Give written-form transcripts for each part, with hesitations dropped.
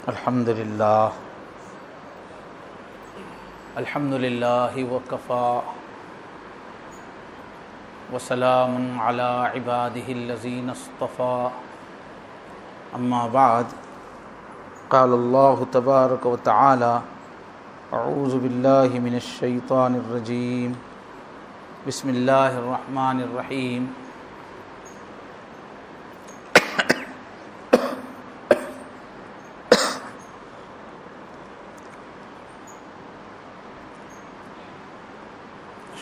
الحمد للہ وکفا وسلام علی عبادہ الذین اصطفى اما بعد قال اللہ تبارک وتعالی اعوذ باللہ من الشیطان الرجیم بسم اللہ الرحمن الرحیم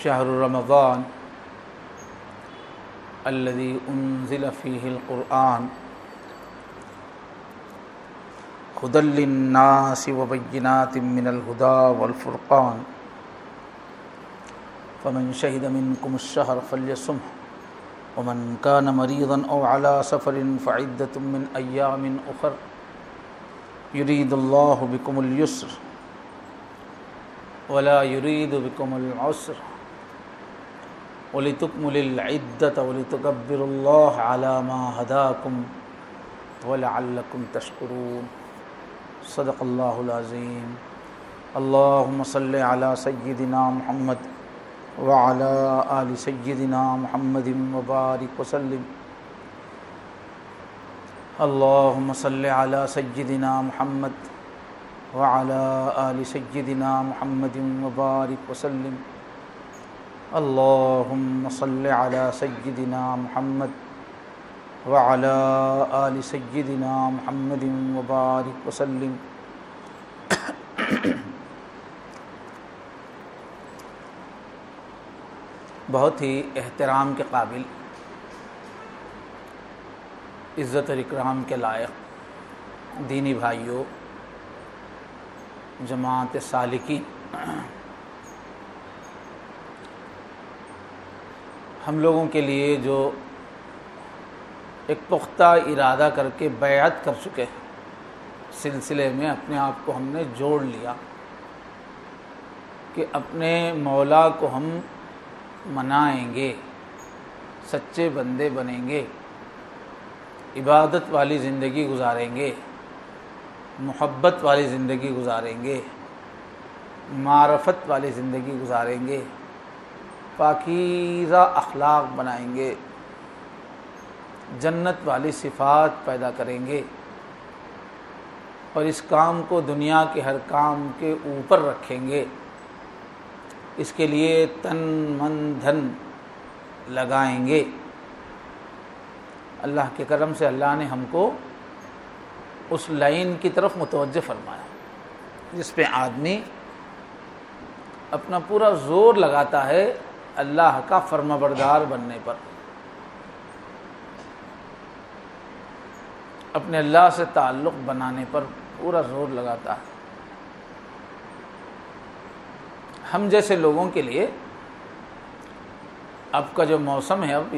شہر رمضان الذي انزل فيه القرآن هدى للناس وبينات من الهدى والفرقان فمن شهد منكم الشهر فليصمه ومن كان مريضا أو على سفر فعدة من أيام أخر يريد الله بكم اليسر ولا يريد بكم العسر وَلِتُكْمُلِ الْعِدَّةَ وَلِتُكَبِّرُوا اللَّهَ عَلَى مَا هَدَاكُمْ وَلَعَلَّكُمْ تَشْكُرُونَ صدق اللہ العظیم اللہم صلی علی سیدنا محمد وعلی آل سیدنا محمد وبارک وسلم اللہم صلی علی سیدنا محمد وعلی آل سیدنا محمد وبارک وسلم اللہم صلی علی سیدنا محمد وعلی آل سیدنا محمد وبارک وسلم بہت ہی احترام کے قابل، عزت اور اکرام کے لائق دینی بھائیوں، جماعت سالکین، ہم لوگوں کے لیے جو ایک پختہ ارادہ کر کے بیعت کر چکے ہیں، سلسلے میں اپنے آپ کو ہم نے جوڑ لیا کہ اپنے مولا کو ہم منائیں گے، سچے بندے بنیں گے، عبادت والی زندگی گزاریں گے، محبت والی زندگی گزاریں گے، معرفت والی زندگی گزاریں گے، پاکیزہ اخلاق بنائیں گے، جنت والی صفات پیدا کریں گے، اور اس کام کو دنیا کے ہر کام کے اوپر رکھیں گے، اس کے لیے تن من دھن لگائیں گے۔ اللہ کے کرم سے اللہ نے ہم کو اس لائن کی طرف متوجہ فرمایا جس پہ آدمی اپنا پورا زور لگاتا ہے اللہ کا فرمانبردار بننے پر، اپنے اللہ سے تعلق بنانے پر پورا زور لگاتا ہے۔ ہم جیسے لوگوں کے لیے اب کا جو موسم ہے، اب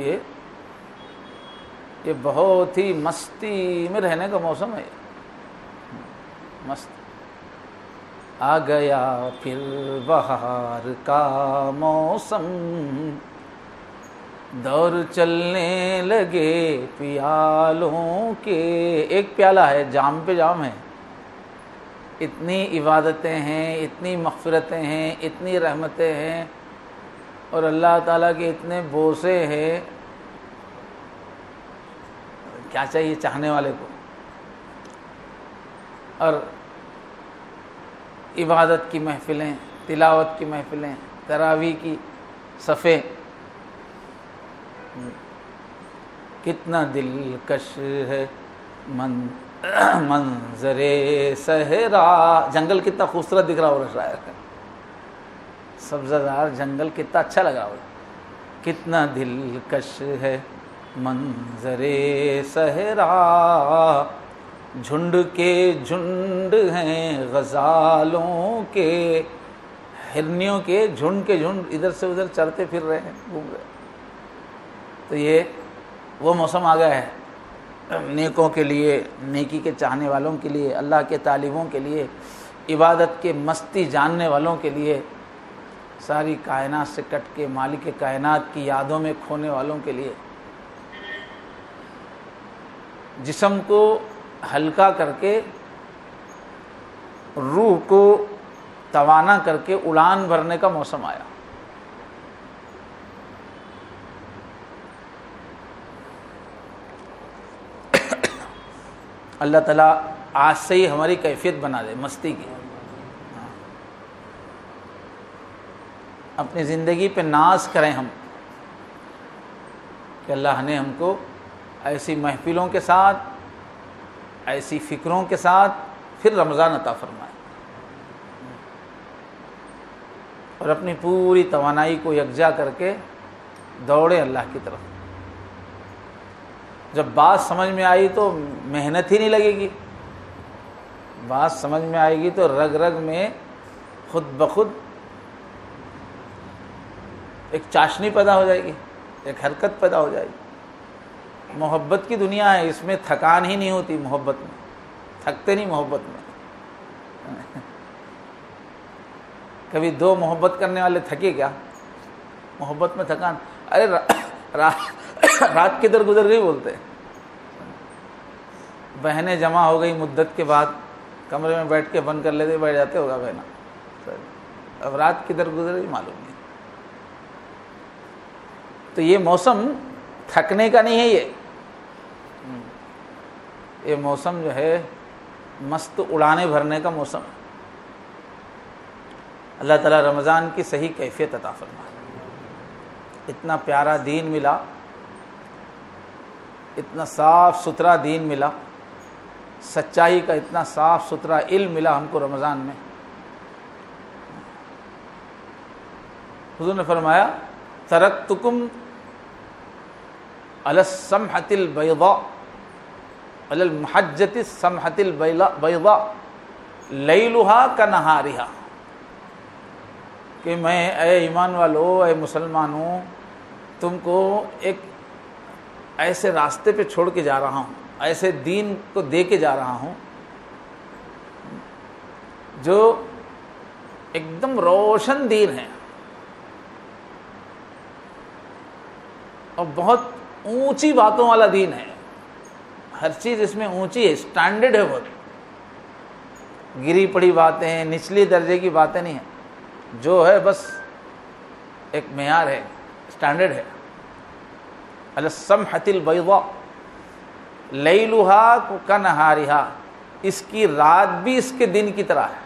یہ بہت ہی مستی میں رہنے کا موسم ہے، مست آ گیا پھر بہار کا موسم، دور چلنے لگے پیالوں کے، ایک پیالہ ہے، جام پہ جام ہے، اتنی عبادتیں ہیں، اتنی مغفرتیں ہیں، اتنی رحمتیں ہیں، اور اللہ تعالیٰ کے اتنے بوسے ہیں، کیا چاہیے چاہنے والے کو۔ اور عبادت کی محفلیں، تلاوت کی محفلیں، تراویح کی صفیں، کتنا دلکش ہے منظر صحرا، جنگل کتنا خوبصورت دکھ رہا ہو رہا ہے، سبزہ زار جنگل کتنا اچھا لگ رہا ہو، کتنا دلکش ہے منظر صحرا، جھنڈ کے جھنڈ ہیں غزالوں کے، ہرنیوں کے جھنڈ ادھر سے ادھر چرتے پھر رہے ہیں، گھوم رہے ہیں۔ تو یہ وہ موسم آ گیا ہے نیکوں کے لیے، نیکی کے چاہنے والوں کے لیے، اللہ کے طالبوں کے لیے، عبادت کے مستی جاننے والوں کے لیے، ساری کائنات سے کٹ کے مالک کائنات کی یادوں میں کھونے والوں کے لیے، جسم کو ہلکا کر کے روح کو توانا کر کے اڑان بھرنے کا موسم آیا. اللہ تعالیٰ آج سے ہی ہماری کیفیت بنا دے مستی کی. اپنی زندگی پہ ناز کریں ہم کہ اللہ نے ہم کو ایسی محفلوں کے ساتھ، ایسی فکروں کے ساتھ پھر رمضان عطا فرمائے، اور اپنی پوری توانائی کو یکجا کر کے دوڑے اللہ کی طرف. جب بات سمجھ میں آئی تو محنت ہی نہیں لگے گی، بات سمجھ میں آئے گی تو رگ رگ میں خود بخود ایک چاشنی پیدا ہو جائے گی، ایک حرکت پیدا ہو جائے گی. محبت کی دنیا ہے، اس میں تھکان ہی نہیں ہوتی. محبت میں تھکتے نہیں. محبت میں کبھی دو محبت کرنے والے تھکے کیا؟ محبت میں تھکان. ارے رات کدھر گزر گئی بولتے. بہنیں جمع ہو گئی مدت کے بعد، کمرے میں بیٹھ کے بند کر لیتے، بیٹھ جاتے ہوگا بہنا. اب رات کدھر گزر گئی معلوم نہیں. تو یہ موسم تھکنے کا نہیں ہے، یہ موسم جو ہے مست اڑانے بھرنے کا موسم ہے. اللہ تعالیٰ رمضان کی صحیح کیفیت عطا فرمائے. اتنا پیارا دین ملا، اتنا صاف ستھرا دین ملا، سچائی کا اتنا صاف ستھرا علم ملا ہم کو رمضان میں. حضور نے فرمایا ترکتکم علی السمحۃ البیضاء علی المحجۃ السمحۃ البیضاء لیلھا کنہارھا، کہ میں اے ایمان والو، اے مسلمانوں، تم کو ایک ایسے راستے پہ چھوڑ کے جا رہا ہوں، ایسے دین کو دے کے جا رہا ہوں جو ایک دم روشن دین ہے اور بہت اونچی باتوں والا دین ہے. ہر چیز اس میں اونچی ہے، اسٹینڈرڈ ہے. بہت گری پڑی باتیں ہیں، نچلی درجے کی باتیں نہیں ہیں. جو ہے بس ایک معیار ہے، اسٹینڈرڈ ہے. علی السمحۃ البیضاء لیلھا کنہارھا، اس کی رات بھی اس کے دن کی طرح ہے.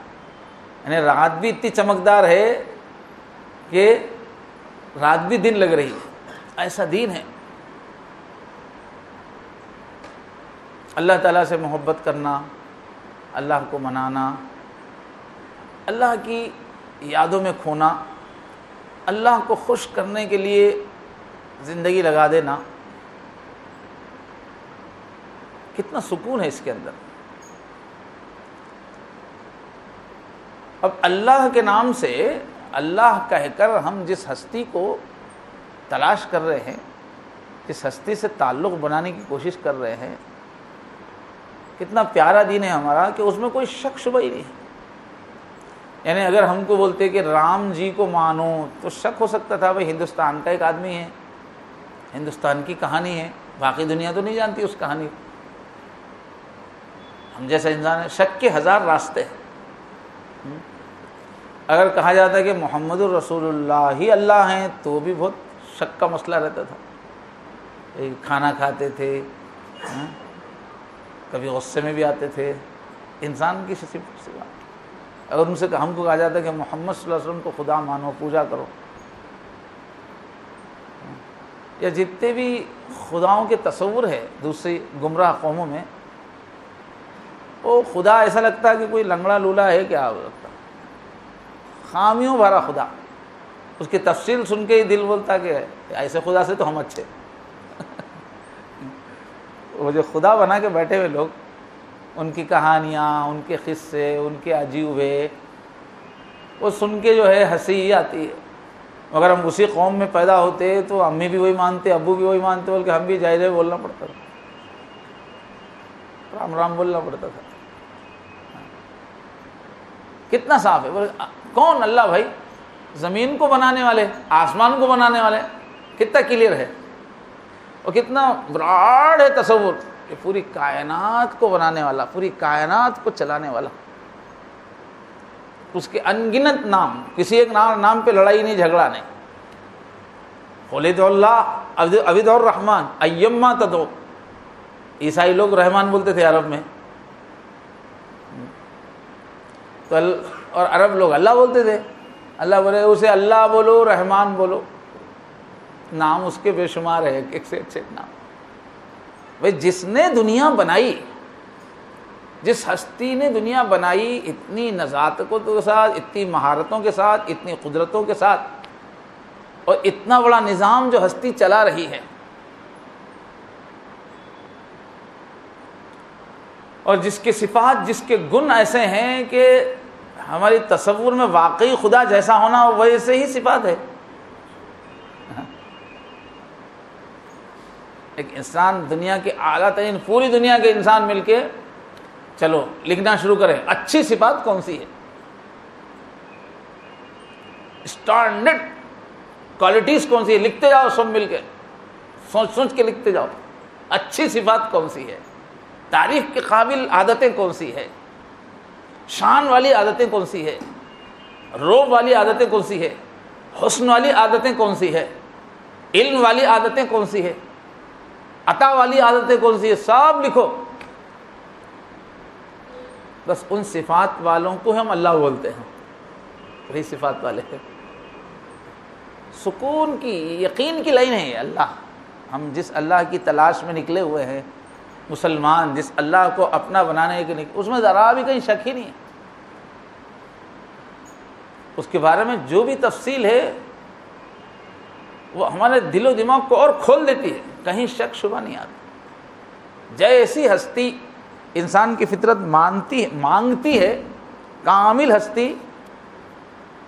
یعنی رات بھی اتنی چمکدار ہے کہ رات بھی دن لگ رہی ہے. ایسا دین ہے. اللہ تعالیٰ سے محبت کرنا، اللہ کو منانا، اللہ کی یادوں میں کھونا، اللہ کو خوش کرنے کے لیے زندگی لگا دینا، کتنا سکون ہے اس کے اندر. اب اللہ کے نام سے اللہ کہہ کر ہم جس ہستی کو تلاش کر رہے ہیں، جس ہستی سے تعلق بنانے کی کوشش کر رہے ہیں، کتنا پیارا دین ہے ہمارا کہ اس میں کوئی شک شبہ ہی نہیں ہے. یعنی اگر ہم کو بولتے کہ رام جی کو مانو تو شک ہو سکتا تھا، بھائی ہندوستان کا ایک آدمی ہے، ہندوستان کی کہانی ہے، باقی دنیا تو نہیں جانتی اس کہانی کو. ہم جیسا انسان ہے، شک کے ہزار راستے ہیں. اگر کہا جاتا ہے کہ محمد الرسول اللہ ہی اللہ ہیں تو بھی بہت شک کا مسئلہ رہتا تھا. کھانا کھاتے تھے، کبھی غصے میں بھی آتے تھے، انسان کی صفت سے بات. اگر ان سے ہم کو کہا جاتا ہے کہ محمد صلی اللہ علیہ وسلم کو خدا مانو، پوجا کرو، یا جتنے بھی خداؤں کے تصور ہے دوسری گمراہ قوموں میں، وہ خدا ایسا لگتا ہے کہ کوئی لنگڑا لولا ہے کیا لگتا، خامیوں بھرا خدا. اس کی تفصیل سن کے ہی دل بولتا کہ ایسے خدا سے تو ہم اچھے. وہ جو خدا بنا کے بیٹھے ہوئے لوگ، ان کی کہانیاں، ان کے قصے، ان کے عجیبے، وہ سن کے جو ہے ہنسی ہی آتی ہے. اگر ہم اسی قوم میں پیدا ہوتے تو امی بھی وہی مانتے، ابو بھی وہی مانتے، بول کے ہم بھی جائز بولنا پڑتا تھا، رام رام بولنا پڑتا تھا. کتنا صاف ہے. کون؟ اللہ بھائی، زمین کو بنانے والے، آسمان کو بنانے والے. کتنا کلیئر ہے اور کتنا براڈ ہے تصور کہ پوری کائنات کو بنانے والا، پوری کائنات کو چلانے والا. اس کے انگنت نام، کسی ایک نام پہ لڑائی نہیں، جھگڑا نہیں. خلد اللہ عبد الرحمن ایما تدعو. عیسائی لوگ رحمان بولتے تھے عرب میں، تو اور عرب لوگ اللہ بولتے تھے. اللہ بولے اسے اللہ بولو، رحمان بولو، نام اس کے بے شمار ہے، ایک سے ایک نام. بھائی جس نے دنیا بنائی، جس ہستی نے دنیا بنائی اتنی نزاکتوں کے ساتھ، اتنی مہارتوں کے ساتھ، اتنی قدرتوں کے ساتھ، اور اتنا بڑا نظام جو ہستی چلا رہی ہے، اور جس کے صفات، جس کے گن ایسے ہیں کہ ہماری تصور میں واقعی خدا جیسا ہونا ویسے ہی صفات ہے. ایک انسان دنیا کے اعلیٰ ترین، پوری دنیا کے انسان مل کے چلو لکھنا شروع کریں اچھی صفات کون سی ہے، اسٹینڈرڈ کوالٹیز کون سی ہے، لکھتے جاؤ سب مل کے، سوچ کے لکھتے جاؤ اچھی صفات کون سی ہے، تعریف کے قابل عادتیں کون سی ہے، شان والی عادتیں کون سی ہے، روب والی عادتیں کون سی ہے، حسن والی عادتیں کون سی ہے، علم والی عادتیں کون سی ہے، عطا والی عادتیں کون سی ہے، سب لکھو. بس ان صفات والوں کو ہم اللہ بولتے ہیں، وہی صفات والے ہیں. سکون کی، یقین کی لائن ہے اللہ. ہم جس اللہ کی تلاش میں نکلے ہوئے ہیں، مسلمان جس اللہ کو اپنا بنانے کے، اس میں ذرا بھی کہیں شک ہی نہیں ہے. اس کے بارے میں جو بھی تفصیل ہے وہ ہمارے دل و دماغ کو اور کھول دیتی ہے، کہیں شک شبہ نہیں آتا. جیسی ہستی انسان کی فطرت مانگتی ہے، کامل ہستی،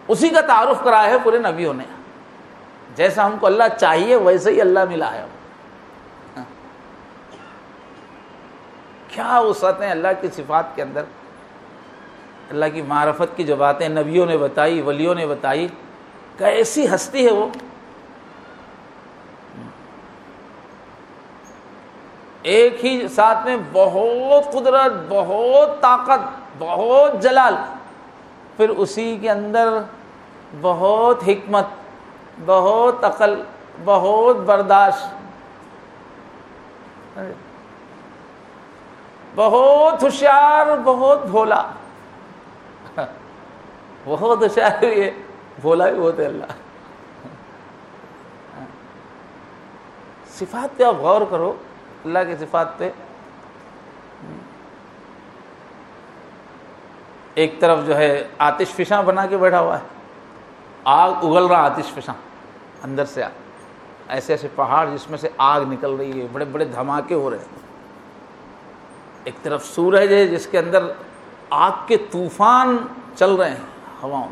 اسی کا تعارف کرایا ہے پورے نبیوں نے. جیسا ہم کو اللہ چاہیے ویسے ہی اللہ ملا ہے. کیا وسعت ہے اللہ کی صفات کے اندر. اللہ کی معرفت کی جو باتیں نبیوں نے بتائی، ولیوں نے بتائی، کیسی ہستی ہے وہ. ایک ہی ساتھ میں بہت قدرت، بہت طاقت، بہت جلال، پھر اسی کے اندر بہت حکمت، بہت عقل، بہت برداشت، بہت ہوشیار، بہت بھولا. بہت ہوشیار بھی ہے، بھولا بھی بہت ہے اللہ. صفات پہ آپ غور کرو، اللہ کی صفات پہ. ایک طرف جو ہے آتش فشاں بنا کے بیٹھا ہوا ہے، آگ اگل رہا، آتش فشاں اندر سے ایسے ایسے پہاڑ جس میں سے آگ نکل رہی ہے، بڑے بڑے دھماکے ہو رہے ہیں. ایک طرف سورج ہے جس کے اندر آگ کے طوفان چل رہے ہیں ہواؤں.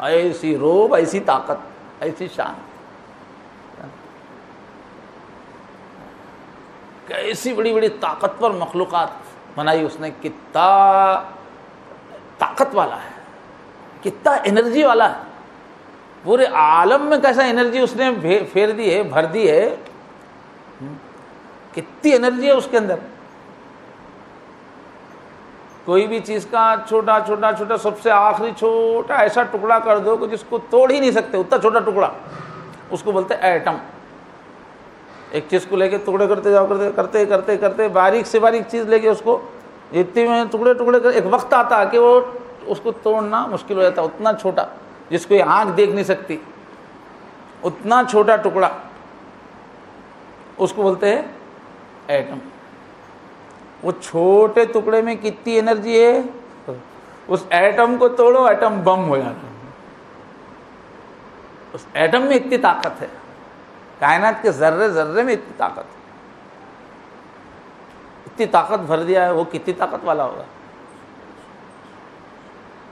ایسی روب، ایسی طاقت، ایسی شان، کیسی بڑی بڑی طاقتور مخلوقات بنائی اس نے. کتنا طاقت والا ہے، کتنا انرجی والا ہے. پورے عالم میں کیسا انرجی اس نے پھیر دی ہے، بھر دی ہے. کتنی انرجی ہے اس کے اندر. کوئی بھی چیز کا چھوٹا چھوٹا چھوٹا، سب سے آخری چھوٹا ایسا ٹکڑا کر دو کہ جس کو توڑ ہی نہیں سکتے، اتنا چھوٹا ٹکڑا، اس کو بولتے ہیں ایٹم. ایک چیز کو لے کے ٹکڑے کرتے جاؤ، کرتے کرتے کرتے باریک سے باریک چیز لے کے اس کو اتنے میں ٹکڑے ٹکڑے کر، ایک وقت آتا کہ وہ اس کو توڑنا مشکل ہو جاتا. اتنا چھوٹا جس کو یہ آنکھ دیکھ نہیں سکتی، اتنا چھوٹا ٹکڑا، اس کو بولتے ہیں ایٹم. وہ چھوٹے ٹکڑے میں کتنی انرجی ہے، اس ایٹم کو توڑو ایٹم بم ہو جاتا. اس ایٹم میں اتنی طاقت ہے، کائنات کے ذرے ذرے میں اتنی طاقت، اتنی طاقت بھر دیا ہے. وہ کتنی طاقت والا ہوگا،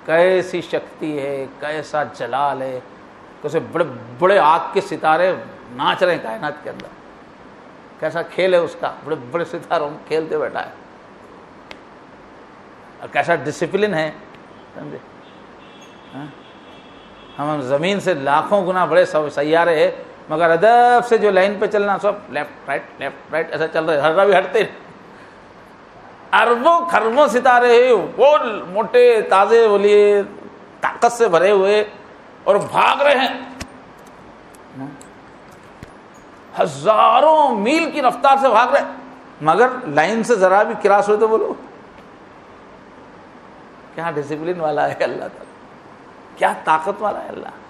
کیسی شکتی ہے، کیسا جلال ہے. کیسے بڑے بڑے آگ کے ستارے ناچ رہے ہیں کائنات کے اندر. کیسا کھیل ہے اس کا، بڑے بڑے ستاروں میں کھیلتے بیٹھا ہے. اور کیسا ڈسپلن ہے، سمجھے. ہم زمین سے لاکھوں گنا بڑے سیارے ہیں، مگر ادب سے جو لائن پہ چلنا، سب لیفٹ رائٹ ایسا چل رہے، ہر بھی ہٹتے. اربوں خربوں ستارے ہیں، وہ موٹے تازے بولیے مشقت سے بھرے ہوئے اور بھاگ رہے ہیں، ہزاروں میل کی رفتار سے بھاگ رہے، مگر لائن سے ذرا بھی کراس ہوئے تو بولو کیا ڈسپلن والا ہے اللہ تعالیٰ، کیا طاقت والا ہے اللہ.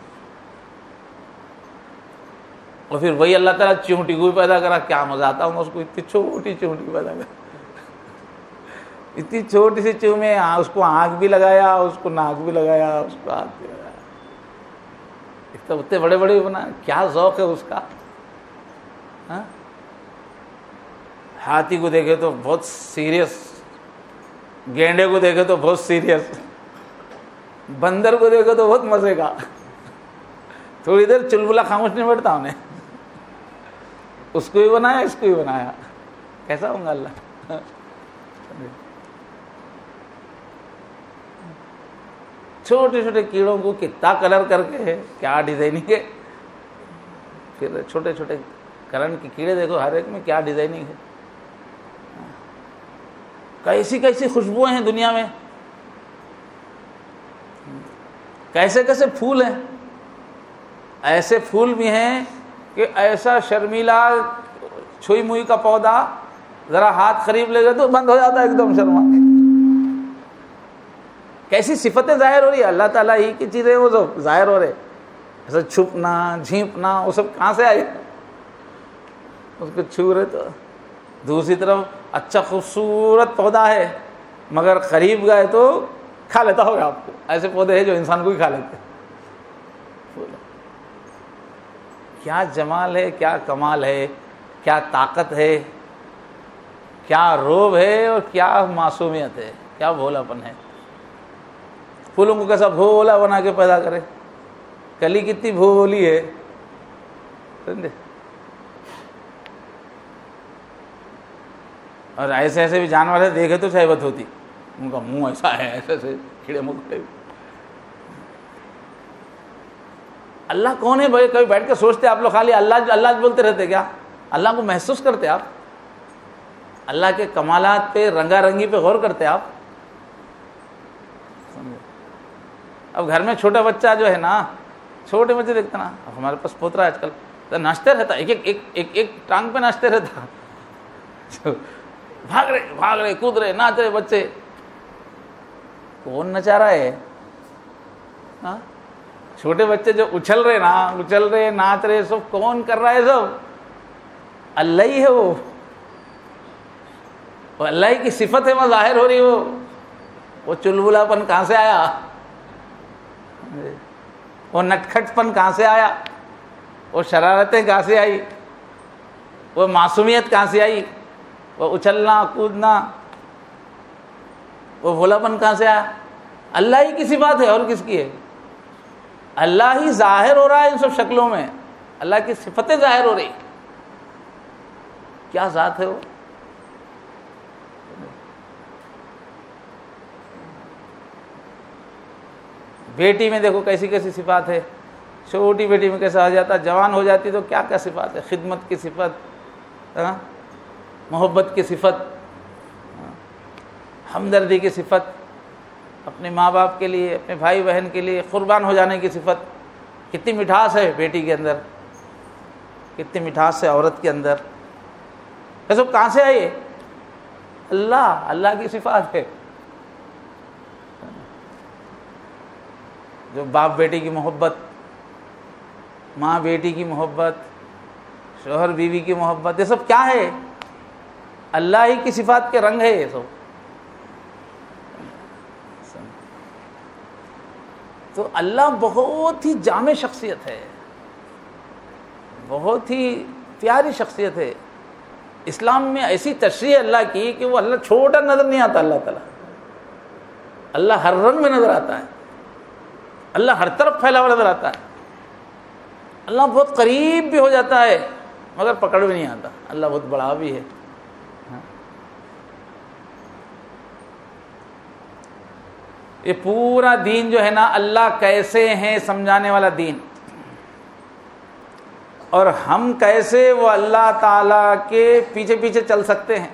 اور پھر وہی اللہ تعالیٰ چیونٹی کو بھی پیدا کرا، کیا مزہ آتا ہوں اس کو، اتنی چھوٹی چیونٹی پیدا کرا، اتنی چھوٹی سی چیوں میں اس کو آنکھ بھی لگایا، اس کو ناک بھی لگایا، اس کو ہاتھ بھی لگایا، ایک تو اتنے بڑے بڑے بنا، کیا ذوق ہے اس کا. ہاتھی کو دیکھے تو بہت سیریس، گینڈے کو دیکھے تو بہت سیریس، بندر کو دیکھے تو بہت مزے کا، تھوڑی دیر چلبلا خاموش نہیں بیٹھتا انہیں، اس کو بھی بنایا اس کو بھی بنایا، کیسا ہوں گا اللہ. چھوٹے چھوٹے کیڑوں کو کتنا کلر کر کے، کیا ڈیزائننگ ہے. پھر چھوٹے چھوٹے کرنٹ کے کیڑے دیکھو، ہر ایک میں کیا ڈیزائننگ ہے، کیسی کیسی خوشبوئیں ہیں دنیا میں، کیسے کیسے پھول ہیں. ایسے پھول بھی ہیں کہ ایسا شرمیلا چھوئی موئی کا پودا ذرا ہاتھ قریب لے گئے تو بند ہو جاتا ہے ایک دم شرما کے. کیسی صفتیں ظاہر ہو رہی ہے، اللہ تعالیٰ ہی کی چیزیں وہ سب ظاہر ہو رہے. ایسا چھپنا جھینپنا وہ سب کہاں سے آئے، اس کو چھو رہے. تو دوسری طرف اچھا خوبصورت پودا ہے مگر قریب گئے تو کھا لیتا ہوگا آپ کو، ایسے پودے ہیں جو انسان کو ہی کھا لیتے. کیا جمال ہے، کیا کمال ہے، کیا طاقت ہے، کیا روب ہے اور کیا معصومیت ہے، کیا بھولاپن ہے. پھولوں کو کیسا بھولا بنا کے پیدا کرے، کلی کتنی بھولی ہے، سمجھے. اور ایسے ایسے بھی جانور ہے دیکھے تو شہوت ہوتی، ان کا منہ ایسا ہے، ایسے ایسے کیڑے مکوڑے. اللہ کون ہے بھائی؟ کبھی بیٹھ کے سوچتے آپ لوگ خالی اللہ اللہ بولتے رہتے کیا؟ اللہ کو محسوس کرتے آپ؟ اللہ کے کمالات پہ، رنگا رنگی پہ غور کرتے آپ؟ اب گھر میں چھوٹا بچہ جو ہے نا، چھوٹے بچے دیکھتے نا، اب ہمارے پاس پوترا آج کل ناچتے رہتا، ایک ٹانگ پہ ناچتے رہتا، بھاگ رہے کود رہے ناچ رہے بچے. کون نچا رہا ہے؟ چھوٹے بچے جو اچھل رہے ناچ رہے، سب کون کر رہا ہے؟ سب اللہ ہی ہے. وہ اللہ کی صفت ہے، وہ ظاہر ہو رہی. وہ چلبلا پن کہاں سے آیا؟ وہ نٹکھٹ پن کہاں سے آیا؟ وہ شرارتیں کہاں سے آئی؟ وہ معصومیت کہاں سے آئی؟ وہ اچھلنا کودنا، وہ بھولاپن کہاں سے آیا؟ اللہ ہی کی صفات ہے، اور کس کی ہے؟ اللہ ہی ظاہر ہو رہا ہے ان سب شکلوں میں، اللہ کی صفتیں ظاہر ہو رہی. کیا ذات ہے وہ؟ بیٹی میں دیکھو کیسی کیسی صفات ہے، چھوٹی بیٹی میں کیسا آ جاتا، جوان ہو جاتی تو کیا کیا صفات ہے، خدمت کی صفت، محبت کی صفت، ہمدردی کی صفت، اپنے ماں باپ کے لیے، اپنے بھائی بہن کے لیے قربان ہو جانے کی صفت. کتنی مٹھاس ہے بیٹی کے اندر، کتنی مٹھاس ہے عورت کے اندر. یہ سب کہاں سے آئی؟ اللہ کی صفات ہے. جو باپ بیٹی کی محبت، ماں بیٹی کی محبت، شوہر بیوی کی محبت، یہ سب کیا ہے؟ اللہ ہی کی صفات کے رنگ ہے یہ سب. تو اللہ بہت ہی جامع شخصیت ہے، بہت ہی پیاری شخصیت ہے. اسلام میں ایسی تشریح اللہ کی کہ وہ اللہ چھوٹا نظر نہیں آتا. اللہ تعالیٰ، اللہ ہر رنگ میں نظر آتا ہے، اللہ ہر طرف پھیلا ہوا نظر آتا ہے. اللہ بہت قریب بھی ہو جاتا ہے مگر پکڑ بھی نہیں آتا. اللہ بہت بڑا بھی ہے. یہ پورا دین جو ہے نا، اللہ کیسے ہیں سمجھانے والا دین، اور ہم کیسے وہ اللہ تعالیٰ کے پیچھے پیچھے چل سکتے ہیں،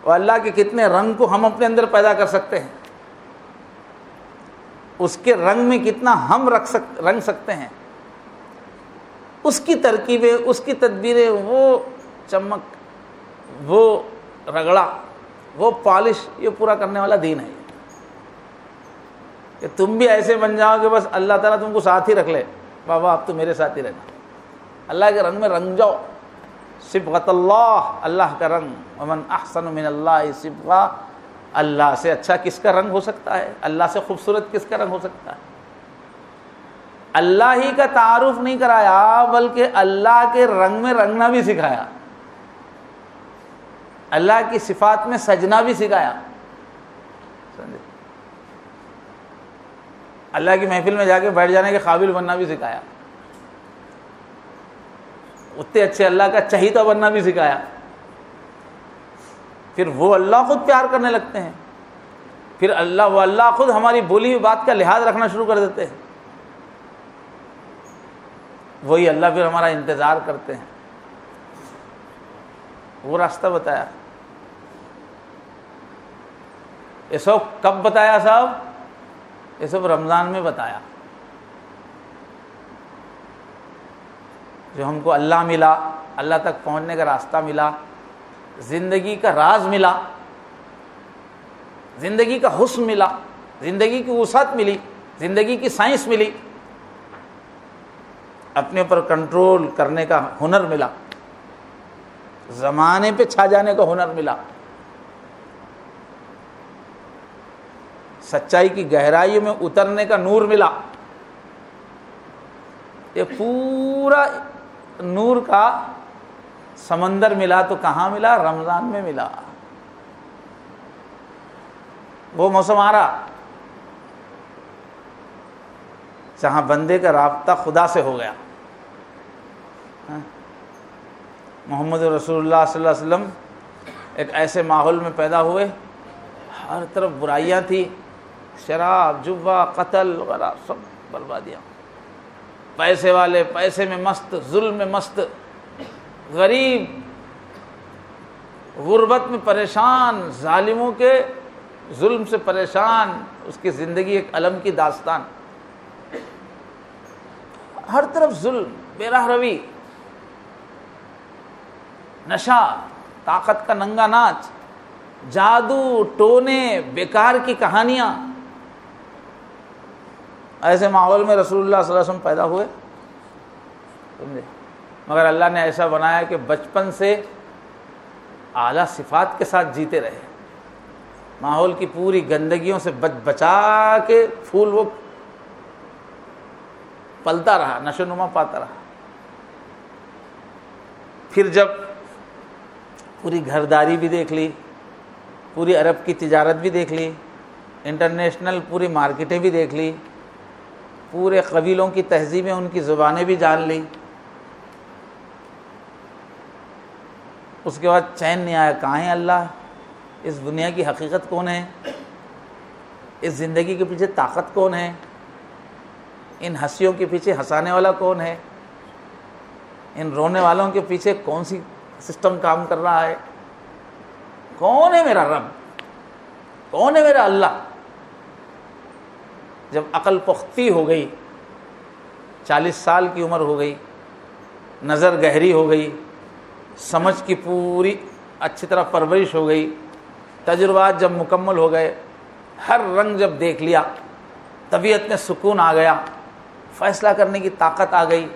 اور اللہ کے کتنے رنگ کو ہم اپنے اندر پیدا کر سکتے ہیں. اس کے رنگ میں کتنا ہم رنگ سکتے ہیں، اس کی ترکیبیں، اس کی تدبیریں، وہ چمک، وہ رگڑا، وہ پالش، یہ پورا کرنے والا دین ہے کہ تم بھی ایسے بن جاؤ کہ بس اللہ تعالیٰ تم کو ساتھ ہی رکھ لے، بابا اب تو میرے ساتھ ہی رہنا، اللہ کے رنگ میں رنگ جاؤ، صبغۃ اللہ، اللہ کا رنگ، ومن احسن من اللہ صبغہ، اللہ سے اچھا کس کا رنگ ہو سکتا ہے، اللہ سے خوبصورت کس کا رنگ ہو سکتا ہے؟ اللہ ہی کا تعارف نہیں کرایا بلکہ اللہ کے رنگ میں رنگنا بھی سکھایا، اللہ کی صفات میں سجنا بھی سکھایا، سمجھے؟ اللہ کی محفل میں جا کے بیٹھ جانے کے قابل بننا بھی سکھایا، اتنے اچھے اللہ کا چہیتا بننا بھی سکھایا، پھر وہ اللہ خود پیار کرنے لگتے ہیں، پھر وہ اللہ خود ہماری بولی ہوئی بات کا لحاظ رکھنا شروع کر دیتے ہیں، وہی اللہ پھر ہمارا انتظار کرتے ہیں، وہ راستہ بتایا۔ یہ سب کب بتایا صاحب؟ یہ سب رمضان میں بتایا، جو ہم کو اللہ ملا، اللہ تک پہنچنے کا راستہ ملا، زندگی کا راز ملا، زندگی کا حسن ملا، زندگی کی وسعت ملی، زندگی کی سائنس ملی، اپنے پر کنٹرول کرنے کا ہنر ملا، زمانے پہ چھا جانے کا ہنر ملا، سچائی کی گہرائیوں میں اترنے کا نور ملا۔ یہ پورا نور کا سمندر ملا تو کہاں ملا؟ رمضان میں ملا۔ وہ موسم آ رہا جہاں بندے کا رابطہ خدا سے ہو گیا، محمد رسول اللہ صلی اللہ علیہ وسلم ایک ایسے ماحول میں پیدا ہوئے، ہر طرف برائیاں تھی، شراب، جوا، قتل وغیرہ سب بربادیاں، پیسے والے پیسے میں مست، ظلم میں مست، غریب غربت میں پریشان، ظالموں کے ظلم سے پریشان، اس کی زندگی ایک الم کی داستان، ہر طرف ظلم، بے راہ روی، نشہ، طاقت کا ننگا ناچ، جادو، ٹونے، بیکار کی کہانیاں۔ ایسے ماحول میں رسول اللہ صلی اللہ علیہ وسلم پیدا ہوئے، سمجھے؟ مگر اللہ نے ایسا بنایا کہ بچپن سے اعلیٰ صفات کے ساتھ جیتے رہے، ماحول کی پوری گندگیوں سے بچا کے پھول وہ پلتا رہا، نشو نما پاتا رہا۔ پھر جب پوری گھرداری بھی دیکھ لی، پوری عرب کی تجارت بھی دیکھ لی، انٹرنیشنل پوری مارکیٹیں بھی دیکھ لی، پورے قبیلوں کی تہذیبیں، ان کی زبانیں بھی جان لی، اس کے بعد چین نہیں آیا، کہاں ہے اللہ؟ اس دنیا کی حقیقت کون ہے؟ اس زندگی کے پیچھے طاقت کون ہے؟ ان ہنسیوں کے پیچھے ہنسانے والا کون ہے؟ ان رونے والوں کے پیچھے کون سی سسٹم کام کر رہا ہے؟ کون ہے میرا رب؟ کون ہے میرا اللہ؟ جب عقل پختہ ہو گئی، 40 سال کی عمر ہو گئی، نظر گہری ہو گئی، سمجھ کی پوری اچھی طرح پرورش ہو گئی، تجربات جب مکمل ہو گئے، ہر رنگ جب دیکھ لیا، طبیعت میں سکون آ گیا، فیصلہ کرنے کی طاقت آ گئی،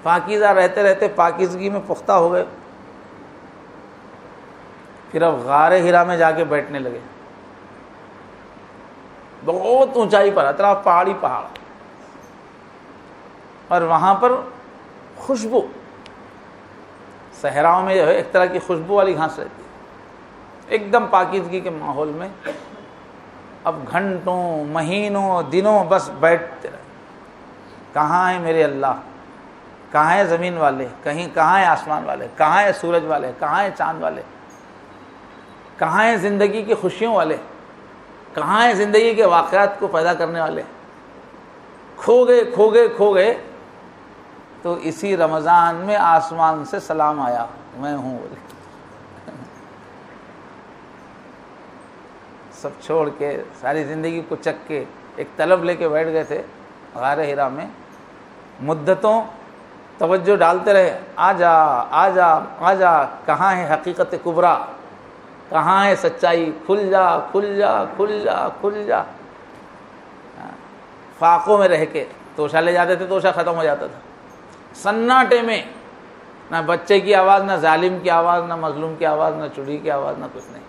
پاکیزہ رہتے رہتے پاکیزگی میں پختہ ہو گئے، پھر اب غار ہرا میں جا کے بیٹھنے لگے، بہت اونچائی پر، اطراف پہاڑی پہاڑ، اور وہاں پر خوشبو، صحراؤں میں جو ہے ایک طرح کی خوشبو والی گھاس رہتی ہے، ایک دم پاکیزگی کے ماحول میں اب گھنٹوں، مہینوں، دنوں بس بیٹھتے رہے، کہاں ہیں میرے اللہ؟ کہاں ہیں زمین والے؟ کہاں ہیں آسمان والے؟ کہاں ہیں سورج والے؟ کہاں ہیں چاند والے؟ کہاں ہیں زندگی کی خوشیوں والے؟ کہاں ہیں زندگی کے واقعات کو پیدا کرنے والے؟ کھو گئے۔ تو اسی رمضان میں آسمان سے سلام آیا، میں ہوں بولے، سب چھوڑ کے، ساری زندگی کو چک کے ایک طلب لے کے بیٹھ گئے تھے غار حرا میں، مدتوں توجہ ڈالتے رہے، آ جا آ جا آ جا، کہاں ہے حقیقت کبریٰ، کہاں ہے سچائی، کھل جا کھل جا کھل جا کھل جا۔ فاقوں میں رہ کے توشہ لے جاتے تھے، توشہ ختم ہو جاتا تھا، سناٹے میں، نہ بچے کی آواز، نہ ظالم کی آواز، نہ مظلوم کی آواز، نہ چڑی کی آواز، نہ کچھ نہیں،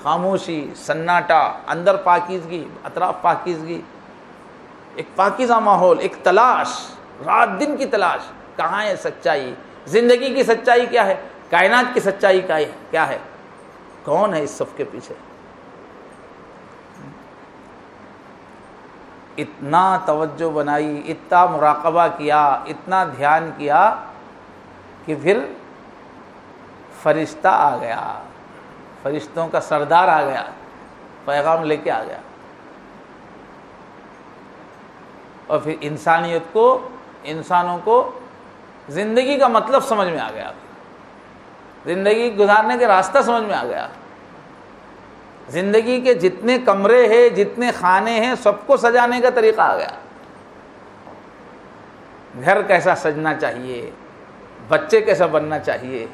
خاموشی، سناٹا، اندر پاکیزگی، اطراف پاکیزگی، ایک پاکیزہ ماحول، ایک تلاش، رات دن کی تلاش، کہاں ہے سچائی، زندگی کی سچائی کیا ہے، کائنات کی سچائی کیا ہے، کون ہے اس صف کے پیچھے۔ اتنا توجہ بنائی، اتنا مراقبہ کیا، اتنا دھیان کیا کہ پھر فرشتہ آ گیا، فرشتوں کا سردار آ گیا، پیغام لے کے آ گیا، اور پھر انسانیت کو، انسانوں کو زندگی کا مطلب سمجھ میں آ گیا، زندگی گزارنے کے راستہ سمجھ میں آ گیا، زندگی کے جتنے کمرے ہیں، جتنے خانے ہیں، سب کو سجانے کا طریقہ آ گیا، گھر کیسا سجنا چاہیے، بچے کیسا بننا چاہیے،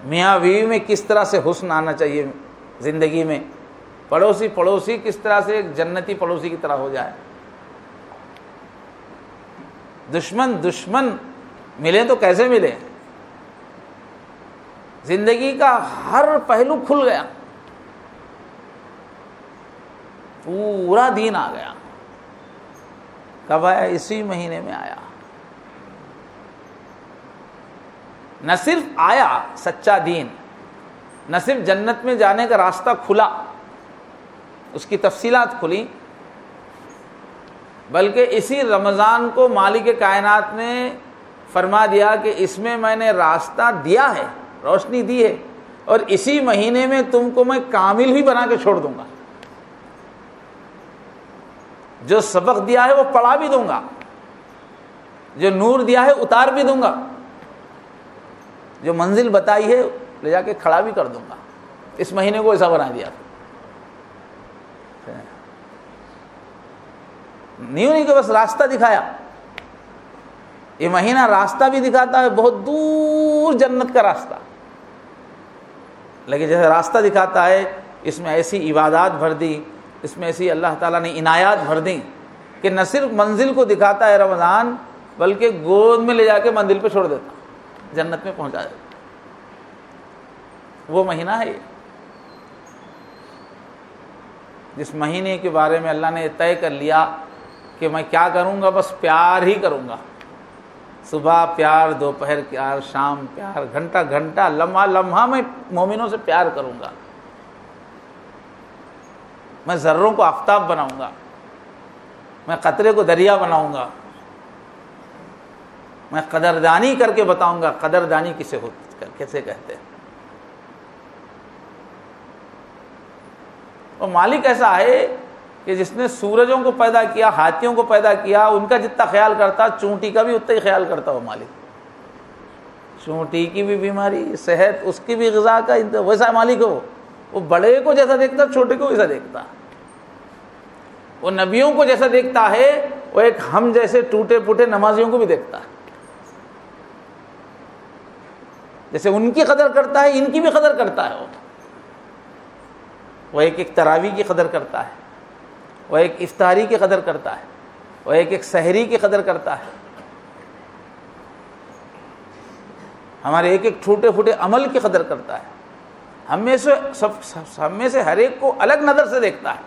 میاں بیوی میں کس طرح سے حسن آنا چاہیے زندگی میں، پڑوسی کس طرح سے ایک جنتی پڑوسی کی طرح ہو جائے، دشمن ملے تو کیسے ملے، زندگی کا ہر پہلو کھل گیا، پورا دین آ گیا۔ کب آیا؟ اسی مہینے میں آیا۔ نہ صرف آیا سچا دین، نہ صرف جنت میں جانے کا راستہ کھلا، اس کی تفصیلات کھلی، بلکہ اسی رمضان کو مالک کائنات نے فرما دیا کہ اس میں میں نے راستہ دیا ہے، روشنی دی ہے، اور اسی مہینے میں تم کو میں کامل بھی بنا کے چھوڑ دوں گا، جو سبق دیا ہے وہ پڑھا بھی دوں گا، جو نور دیا ہے اتار بھی دوں گا، جو منزل بتائی ہے لے جا کے کھڑا بھی کر دوں گا۔ اس مہینے کو ایسا بنا دیا، نہیں کہ بس راستہ دکھایا، یہ مہینہ راستہ بھی دکھاتا ہے، بہت دور جنت کا راستہ، لیکن جیسے راستہ دکھاتا ہے اس میں ایسی عبادات بھر دی، اس میں ایسی اللہ تعالیٰ نے عنایات بھر دیں کہ نہ صرف منزل کو دکھاتا ہے رمضان، بلکہ گود میں لے جا کے منزل پہ چھوڑ دیتا، جنت میں پہنچا دیتا۔ وہ مہینہ ہے جس مہینے کے بارے میں اللہ نے طے کر لیا کہ میں کیا کروں گا، بس پیار ہی کروں گا، صبح پیار، دوپہر پیار، شام پیار، گھنٹہ گھنٹہ، لمحہ لمحہ میں مومنوں سے پیار کروں گا، میں ذروں کو آفتاب بناؤں گا، میں قطرے کو دریا بناؤں گا، میں قدردانی کر کے بتاؤں گا قدردانی کیسے کہتے ہیں۔ اور مالک ایسا ہے کہ جس نے سورجوں کو پیدا کیا، ہاتھیوں کو پیدا کیا، ان کا جتنا خیال کرتا چونٹی کا بھی اتنا ہی خیال کرتا وہ مالک، چونٹی کی بھی بیماری، صحت، اس کی بھی غذا کا ویسا مالک ہو، وہ بڑے کو جیسا دیکھتا چھوٹے کو ویسا دیکھتا، وہ نبیوں کو جیسا دیکھتا ہے وہ ایک ہم جیسے ٹوٹے پھوٹے نمازیوں کو بھی دیکھتا ہے، جیسے ان کی قدر کرتا ہے ان کی بھی قدر کرتا ہے، وہ ایک تراویح کی قدر کرتا ہے، وہ ایک افطاری کی قدر کرتا ہے، وہ ایک سحری کی قدر کرتا ہے، ہمارے ایک ٹوٹے پھوٹے عمل کی قدر کرتا ہے، ہم میں سے ہر ایک کو الگ نظر سے دیکھتا ہے،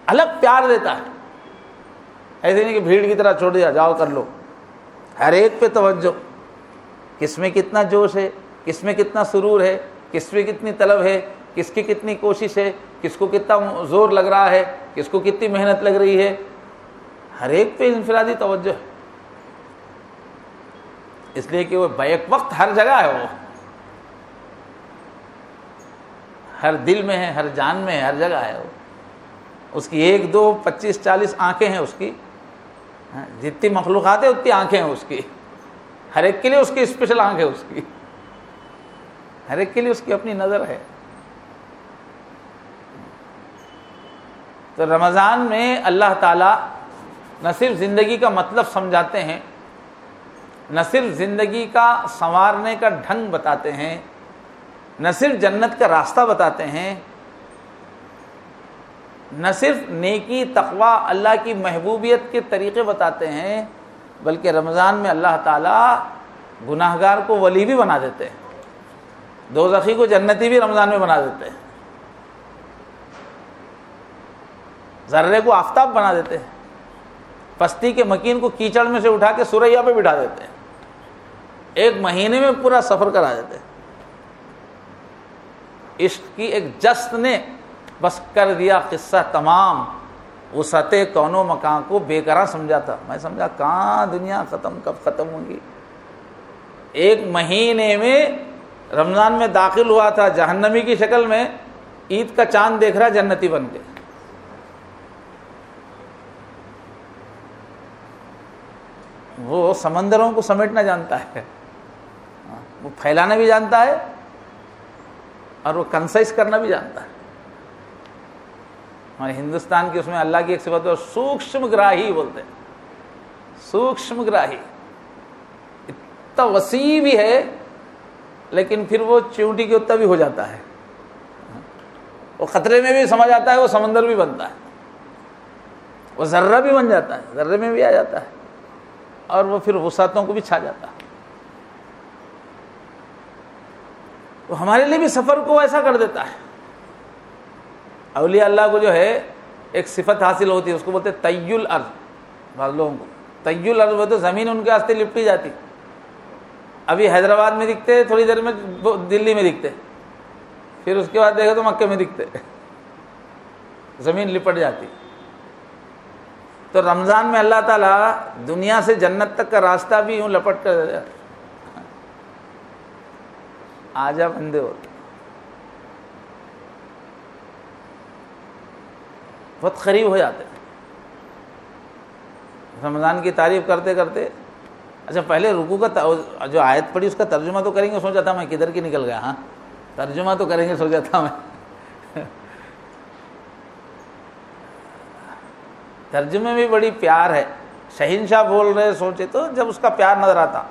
الگ پیار دیتا ہے، ایسے نہیں کہ بھیڑ کی طرح چھوڑ دیا جاؤ کر لو، ہر ایک پہ توجہ، کس میں کتنا جوش ہے، کس میں کتنا سرور ہے، کس میں کتنی طلب ہے، کس کی کتنی کوشش ہے، کس کو کتنا زور لگ رہا ہے، کس کو کتنی محنت لگ رہی ہے، ہر ایک پہ انفرادی توجہ ہے، اس لیے کہ وہ بیک وقت ہر جگہ ہے، وہ ہر دل میں ہے، ہر جان میں ہے، ہر جگہ ہے، وہ اس کی 1 2 25 40 آنکھیں ہیں اس کی، جتنی مخلوقات ہیں اتنی آنکھیں ہیں اس کی، ہر ایک کے لیے اس کی اسپیشل آنکھ ہے، اس کی ہر ایک کے لیے اس کی اپنی نظر ہے۔ تو رمضان میں اللہ تعالیٰ نہ صرف زندگی کا مطلب سمجھاتے ہیں، نہ صرف زندگی کا سنوارنے کا ڈھنگ بتاتے ہیں، نہ صرف جنت کا راستہ بتاتے ہیں، نہ صرف نیکی تقوی اللہ کی محبوبیت کے طریقے بتاتے ہیں، بلکہ رمضان میں اللہ تعالیٰ گناہگار کو ولی بھی بنا دیتے ہیں، دوزخی کو جنتی بھی رمضان میں بنا دیتے ہیں، ذرے کو آفتاب بنا دیتے ہیں، پستی کے مکین کو کیچڑ میں سے اٹھا کے سریا پہ بٹھا دیتے ہیں، ایک مہینے میں پورا سفر کرا دیتے ہیں۔ عشق کی ایک جست نے بس کر دیا قصہ تمام، وسعت کون و مکان کو بے قرار سمجھا تھا۔ میں سمجھا کہاں دنیا ختم، کب ختم ہوگی؟ ایک مہینے میں رمضان میں داخل ہوا تھا جہنمی کی شکل میں، عید کا چاند دیکھ رہا جنتی بن کے۔ وہ سمندروں کو سمیٹنا جانتا ہے، وہ پھیلانا بھی جانتا ہے اور وہ کنسائز کرنا بھی جانتا ہے۔ ہمارے ہندوستان کی اس میں اللہ کی ایک صفت ہے سوکشم گراہی بولتے ہیں، سوکشم گراہی، اتنا وسیع بھی ہے لیکن پھر وہ چیونٹی کے اتنا بھی ہو جاتا ہے، وہ خطرے میں بھی سمجھ آتا ہے، وہ سمندر بھی بنتا ہے، وہ ذرہ بھی بن جاتا ہے، ذرے میں بھی آ جاتا ہے، اور وہ پھر وسعتوں کو بھی چھا جاتا ہے۔ تو ہمارے لیے بھی سفر کو ایسا کر دیتا ہے۔ اولیاء اللہ کو جو ہے ایک صفت حاصل ہوتی ہے، اس کو بولتے ہیں طی الارض۔ بعض لوگوں کو طی الارض بولتے زمین ان کے واسطے لپٹی جاتی، ابھی حیدرآباد میں دکھتے، تھوڑی دیر میں دلی میں دکھتے، پھر اس کے بعد دیکھو تو مکے میں دکھتے، زمین لپٹ جاتی۔ تو رمضان میں اللہ تعالیٰ دنیا سے جنت تک کا راستہ بھی یوں لپٹ کر دے، آجا بندے ہو۔ بہت قریب ہو جاتے ہیں رمضان کی تعریف کرتے کرتے۔ اچھا پہلے رکوع کا جو آیت پڑھی اس کا ترجمہ تو کریں گے، سوچا تھا میں کدھر کی نکل گیا، ہاں ترجمہ تو کریں گے سوچا تھا میں۔ ترجمے میں بڑی پیار ہے، شہنشاہ بول رہے سوچے تو جب اس کا پیار نظر آتا،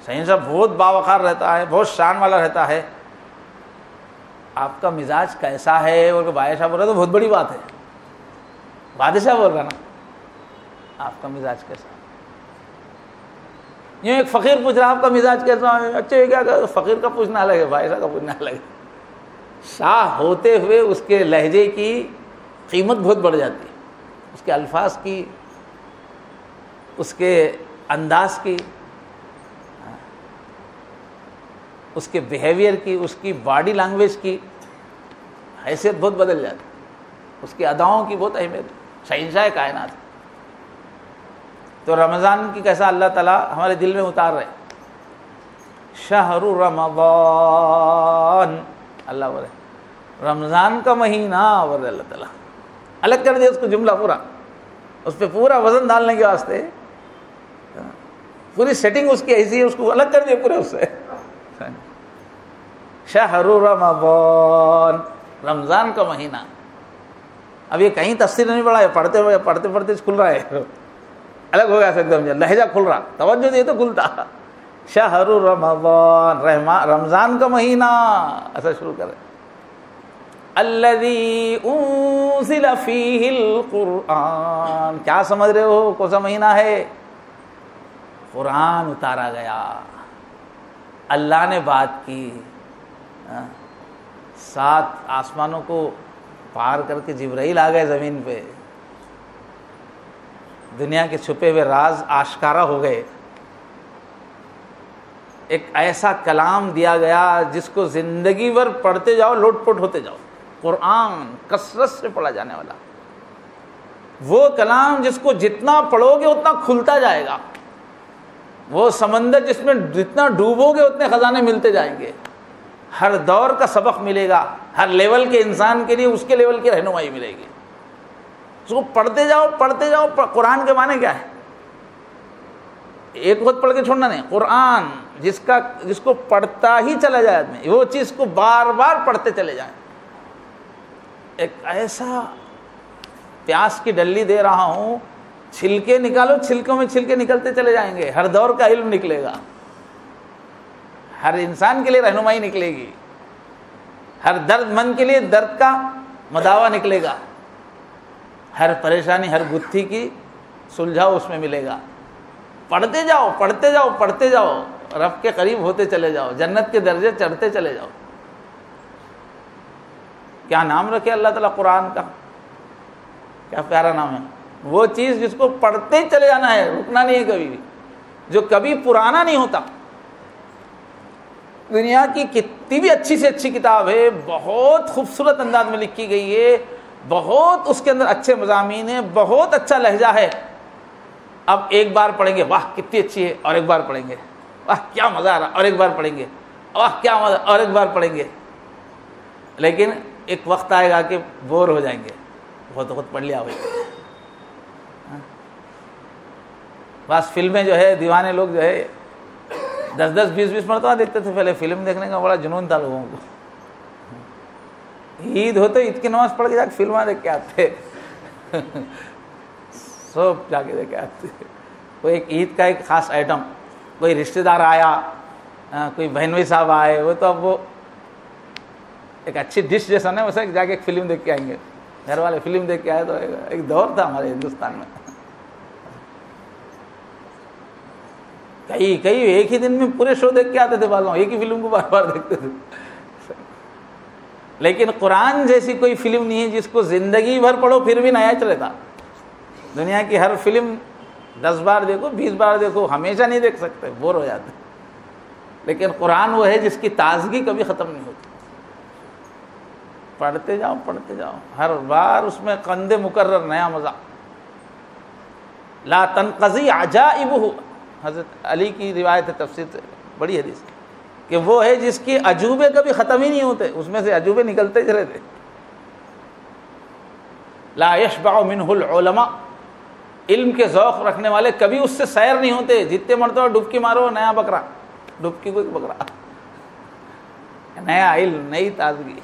شہنشاہ بہت باوقار رہتا ہے، بہت شان والا رہتا ہے، آپ کا مزاج کیسا ہے اور کہ بادشاہ بول رہا تو بہت بڑی بات ہے، بادشاہ بول رہا نا آپ کا مزاج کیسا ہے۔ یوں ایک فقیر پوچھ رہا آپ کا مزاج کیسا ہے، اچھا یہ کیا کہ فقیر کا پوچھنا الگ ہے، بادشاہ کا پوچھنا الگ ہے۔ شاہ ہوتے ہوئے اس کے لہجے کی قیمت بہت بڑھ جاتی ہے، اس کے الفاظ کی، اس کے انداز کی، اس کے بیہیویئر کی، اس کی باڈی لینگویج کی حیثیت بہت بدل جاتی، اس کی اداؤں کی بہت اہمیت، شہنشاہ کائنات۔ تو رمضان کی کیسا اللہ تعالیٰ ہمارے دل میں اتار رہے، شہر رمضان، اللہ بولے رمضان کا مہینہ، بولے اللہ تعالیٰ الگ کر دیا اس کو جملہ پورا، اس پہ پورا وزن ڈالنے کے واسطے پوری سیٹنگ اس کی ایسی ہے، اس کو الگ کر دیا پورے اس سے۔ شہر رمضان، رمضان کا مہینہ۔ اب یہ کہیں تفسیر نہیں پڑھا ہے، پڑھتے پڑھتے کھل رہا ہے، الگ ہو گیا ایک دم، لہجہ کھل رہا، توجہ دے تو کھلتا۔ شہر رمضان، رمضان کا مہینہ، ایسا شروع کرے۔ الذی انزل فیہ القرآن، کیا سمجھ رہے ہو کون سا مہینہ ہے؟ قرآن اتارا گیا، اللہ نے بات کی، 7 آسمانوں کو پار کر کے جبرائیل آ گئے زمین پہ، دنیا کے چھپے ہوئے راز آشکارا ہو گئے، ایک ایسا کلام دیا گیا جس کو زندگی بھر پڑھتے جاؤ، لوٹ پوٹ ہوتے جاؤ۔ قرآن کثرت سے پڑھا جانے والا وہ کلام جس کو جتنا پڑھو گے اتنا کھلتا جائے گا، وہ سمندر جس میں جتنا ڈوبو گے اتنے خزانے ملتے جائیں گے، ہر دور کا سبق ملے گا، ہر لیول کے انسان کے لیے اس کے لیول کی رہنمائی ملے گی۔ اس کو پڑھتے جاؤ پڑھتے جاؤ۔ قرآن کے معنی کیا ہے؟ ایک وقت پڑھ کے چھوڑنا نہیں، قرآن جس کو پڑھتا ہی چلا جائے آدمی، وہ چیز کو بار بار پڑھتے چلے جائیں، ایک ایسا پیاس کی ڈلی دے رہا ہوں، چھلکے نکالو، چھلکوں میں چھلکے نکلتے چلے جائیں گے، ہر دور کا علم نکلے گا، ہر انسان کے لیے رہنمائی نکلے گی، ہر درد مند کے لیے درد کا مداوا نکلے گا، ہر پریشانی، ہر گتھی کی سلجھاؤ اس میں ملے گا۔ پڑھتے جاؤ، پڑھتے جاؤ، پڑھتے جاؤ، رب کے قریب ہوتے چلے جاؤ، جنت کے درجے چڑھتے چلے جاؤ۔ کیا نام رکھے اللہ تعالیٰ قرآن کا، کیا پیارا نام ہے۔ وہ چیز جس کو پڑھتے ہی چلے جانا ہے، رکنا نہیں ہے کبھی بھی، جو کبھی پرانا نہیں ہوتا۔ دنیا کی کتنی بھی اچھی سے اچھی کتاب ہے، بہت خوبصورت انداز میں لکھی گئی ہے، بہت اس کے اندر اچھے مضامین ہیں، بہت اچھا لہجہ ہے، اب ایک بار پڑھیں گے واہ کتنی اچھی ہے، اور ایک بار پڑھیں گے واہ کیا مزہ آ رہا، اور ایک بار پڑھیں گے واہ کیا مزہ، اور ایک بار پڑھیں گے، لیکن ایک وقت آئے گا کہ بور ہو جائیں گے، بہت پڑھ لیا بھائی۔ بس فلمیں جو ہے دیوانے لوگ جو ہے 10 20 مرتبہ دیکھتے تھے، پہلے فلم دیکھنے کا بڑا جنون تھا لوگوں کو، عید ہو تو عید کی نماز پڑھ کے جا کے فلمیں دیکھ کے آتے، سب جا کے دیکھ کے آتے۔ کوئی ایک عید کا ایک خاص آئٹم، کوئی رشتہ دار آیا، کوئی بہنوئی صاحب آئے، وہ تو اب وہ ایک اچھی ڈش جیسا نا، ویسے جا کے ایک فلم دیکھ کے آئیں گے، گھر والے فلم دیکھ کے آئے تو ایک دور تھا ہمارے ہندوستان میں، کئی ایک ہی دن میں پورے شو دیکھ کے آتے تھے بالوں، ایک ہی فلم کو بار بار دیکھتے تھے۔ لیکن قرآن جیسی کوئی فلم نہیں ہے جس کو زندگی بھر پڑھو پھر بھی نیا چلے گا۔ دنیا کی ہر فلم 10 بار دیکھو، 20 بار دیکھو، ہمیشہ نہیں دیکھ سکتے، بور ہو جاتے، لیکن قرآن وہ ہے جس کی تازگی کبھی ختم نہیں ہوتی۔ پڑھتے جاؤ، پڑھتے جاؤ، ہر بار اس میں قند مکرر نیا مزہ۔ لا تنقضی عجائبہ، حضرت علی کی روایت ہے تفسیر سے، بڑی حدیث کہ وہ ہے جس کی عجوبے کبھی ختم ہی نہیں ہوتے، اس میں سے عجوبے نکلتے چلے تھے۔ لا یشبع منہ العلماء، علم کے ذوق رکھنے والے کبھی اس سے سیر نہیں ہوتے، جتنے مرتبہ ڈبکی مارو نیا بکرا، ڈبکی کوئی بکرا، نیا علم، نئی تازگی۔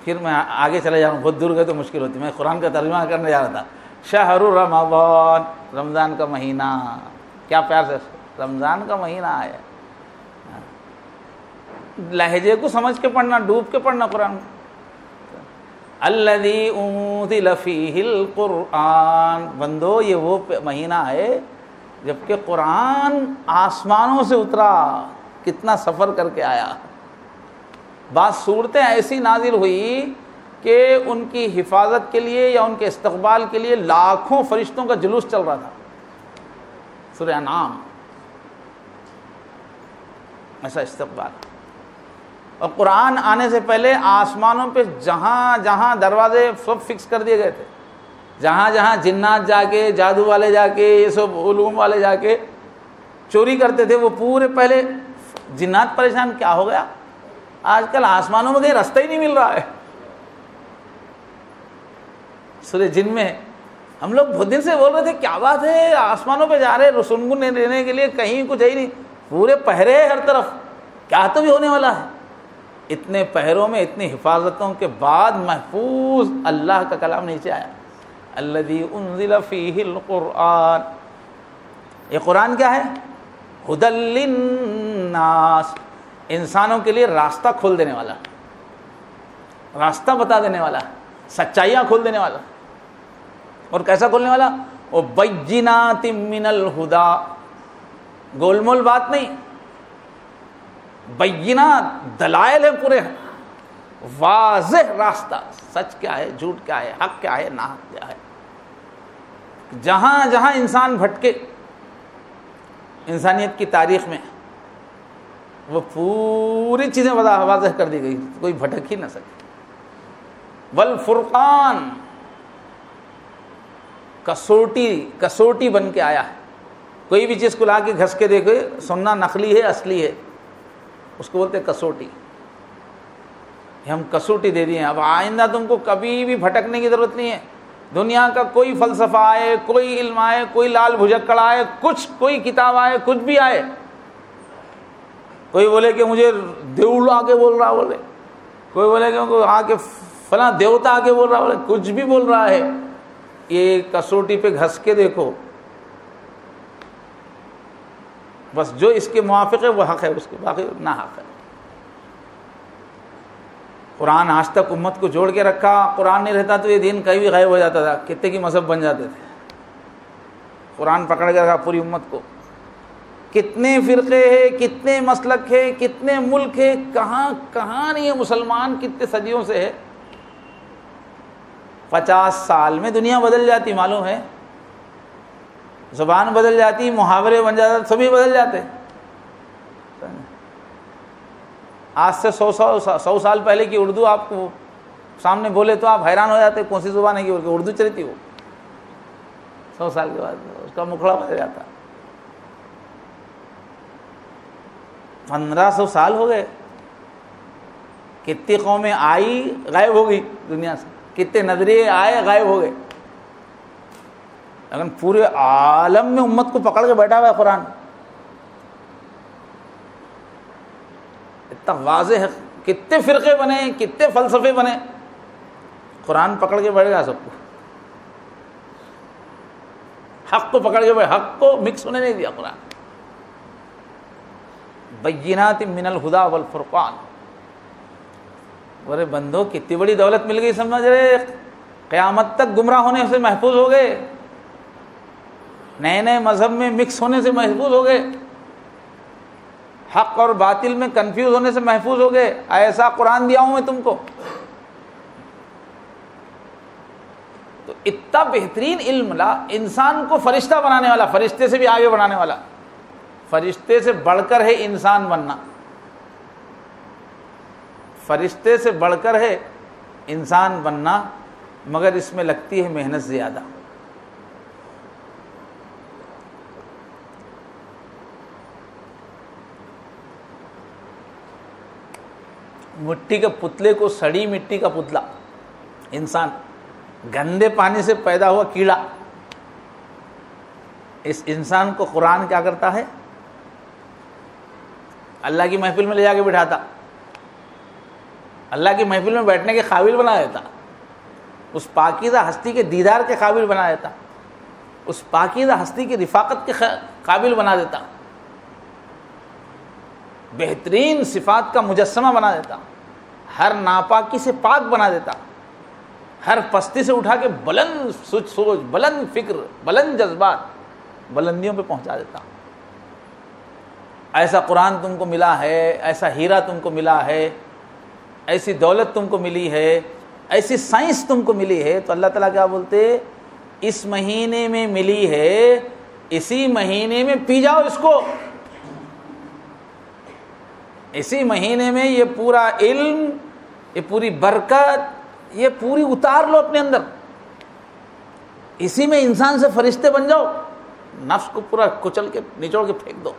پھر میں آگے چلے جا رہا ہوں، بہت دور گئے تو مشکل ہوتی، میں قرآن کا ترجمہ کرنے جا رہا تھا۔ شہر رمضان، رمضان کا مہینہ، کیا پیار سے رمضان کا مہینہ آیا، لہجے کو سمجھ کے پڑھنا، ڈوب کے پڑھنا قرآن۔ الذی انزل فیہ القرآن، بندو یہ وہ مہینہ ہے جب کہ قرآن آسمانوں سے اترا، کتنا سفر کر کے آیا، بعض صورتیں ایسی نازل ہوئی کہ ان کی حفاظت کے لیے یا ان کے استقبال کے لیے لاکھوں فرشتوں کا جلوس چل رہا تھا۔ سورہ انعام، ایسا استقبال۔ اور قرآن آنے سے پہلے آسمانوں پہ جہاں جہاں دروازے سب فکس کر دیے گئے تھے، جہاں جہاں جنات جا کے، جادو والے جا کے، یہ سب علوم والے جا کے چوری کرتے تھے، وہ پورے پہلے جنات پریشان، کیا ہو گیا آج کل آسمانوں میں کہیں راستہ ہی نہیں مل رہا ہے۔ سورہ جن میں ہم لوگ بہت دن سے بول رہے تھے کیا بات ہے، آسمانوں پہ جا رہے رسول لینے کے لیے، کہیں کچھ ہے ہی نہیں، پورے پہرے ہیں ہر طرف، کیا تو بھی ہونے والا ہے۔ اتنے پہروں میں، اتنی حفاظتوں کے بعد محفوظ اللہ کا کلام نیچے آیا، الذی انزل فیہ القرآن۔ یہ قرآن کیا ہے؟ ھدی للناس، انسانوں کے لیے راستہ کھول دینے والا، راستہ بتا دینے والا، سچائیاں کھول دینے والا۔ اور کیسا کھولنے والا؟ وبینات من الہدی، گول مول بات نہیں، بینات، دلائل ہے پورے، واضح راستہ، سچ کیا ہے، جھوٹ کیا ہے، حق کیا ہے، ناحق کیا ہے۔ جہاں جہاں انسان بھٹکے انسانیت کی تاریخ میں، وہ پوری چیزیں واضح کر دی گئی، کوئی بھٹک ہی نہ سکے۔ والفرقان، کسوٹی بن کے آیا ہے، کوئی بھی چیز کو لا کے گھس کے دیکھے، سننا نقلی ہے اصلی ہے، اس کو بولتے ہیں کسوٹی۔ ہم کسوٹی دے دیے، اب آئندہ تم کو کبھی بھی بھٹکنے کی ضرورت نہیں ہے۔ دنیا کا کوئی فلسفہ آئے، کوئی علم آئے، کوئی لال بھجکڑ آئے، کچھ کوئی کتاب آئے، کچھ بھی آئے، کوئی بولے کہ مجھے دیوڑ آ کے بول رہا بولے، کوئی بولے کہ آ کے فلاں دیوتا آ کے بول رہا بولے، کچھ بھی بول رہا ہے، یہ کسوٹی پہ گھس کے دیکھو، بس جو اس کے موافق ہے وہ حق ہے، اس کے باقی نہ حق ہے۔ قرآن آج تک امت کو جوڑ کے رکھا، قرآن نہیں رہتا تو یہ دین کہیں بھی غائب ہو جاتا تھا، کتنے کی مذہب بن جاتے تھے۔ قرآن پکڑ کے رکھا پوری امت کو۔ کتنے فرقے ہیں، کتنے مسلک ہے، کتنے ملک ہے، کہاں کہاں نہیں ہے مسلمان، کتنے صدیوں سے ہے۔ 50 سال میں دنیا بدل جاتی، معلوم ہے، زبان بدل جاتی، محاورے بن جاتے، سبھی بدل جاتے۔ آج سے 100 سال پہلے کی اردو آپ کو سامنے بولے تو آپ حیران ہو جاتے، کون سی زبان ہے کہ اردو چلتی وہ 100 سال کے بعد اس کا مکھڑا بدل جاتا۔ 1500 سال ہو گئے، کتنی قومیں آئی غائب ہو گئی دنیا سے، کتنے نظریے آئے غائب ہو گئے، لیکن پورے عالم میں امت کو پکڑ کے بیٹھا ہوا ہے قرآن۔ اتنا واضح ہے، کتنے فرقے بنے، کتنے فلسفے بنے، قرآن پکڑ کے بیٹھ گیا سب کو، حق کو پکڑ کے بیٹھ، حق کو مکس ہونے نہیں دیا قرآن۔ بینات من الہدی والفرقان۔ ارے بندو کتنی بڑی دولت مل گئی، سمجھ رہے، قیامت تک گمراہ ہونے سے محفوظ ہو گئے، نئے نئے مذہب میں مکس ہونے سے محفوظ ہو گئے، حق اور باطل میں کنفیوز ہونے سے محفوظ ہو گئے۔ ایسا قرآن دیا ہوں میں تم کو، تو اتنا بہترین علم لا، انسان کو فرشتہ بنانے والا، فرشتے سے بھی آگے بنانے والا، فرشتے سے بڑھ کر ہے انسان بننا، فرشتے سے بڑھ کر ہے انسان بننا، مگر اس میں لگتی ہے محنت زیادہ۔ مٹی کے پتلے کو، سڑی مٹی کا پتلا انسان، گندے پانی سے پیدا ہوا کیڑا، اس انسان کو قرآن کیا کرتا ہے؟ اللہ کی محفل میں لے جا کے بٹھاتا، اللہ کی محفل میں بیٹھنے کے قابل بنا دیتا، اس پاکیزہ ہستی کے دیدار کے قابل بنا دیتا، اس پاکیزہ ہستی کی رفاقت کے قابل بنا دیتا، بہترین صفات کا مجسمہ بنا دیتا، ہر ناپاکی سے پاک بنا دیتا، ہر پستی سے اٹھا کے بلند سوچ، بلند فکر، بلند جذبات، بلندیوں پہ پہنچا دیتا۔ ایسا قرآن تم کو ملا ہے، ایسا ہیرا تم کو ملا ہے، ایسی دولت تم کو ملی ہے، ایسی سائنس تم کو ملی ہے، تو اللہ تعالیٰ کیا بولتے؟ اس مہینے میں ملی ہے، اسی مہینے میں پی جاؤ اس کو، اسی مہینے میں یہ پورا علم، یہ پوری برکت، یہ پوری اتار لو اپنے اندر، اسی میں انسان سے فرشتے بن جاؤ، نفس کو پورا کچل کے نچوڑ کے پھینک دو۔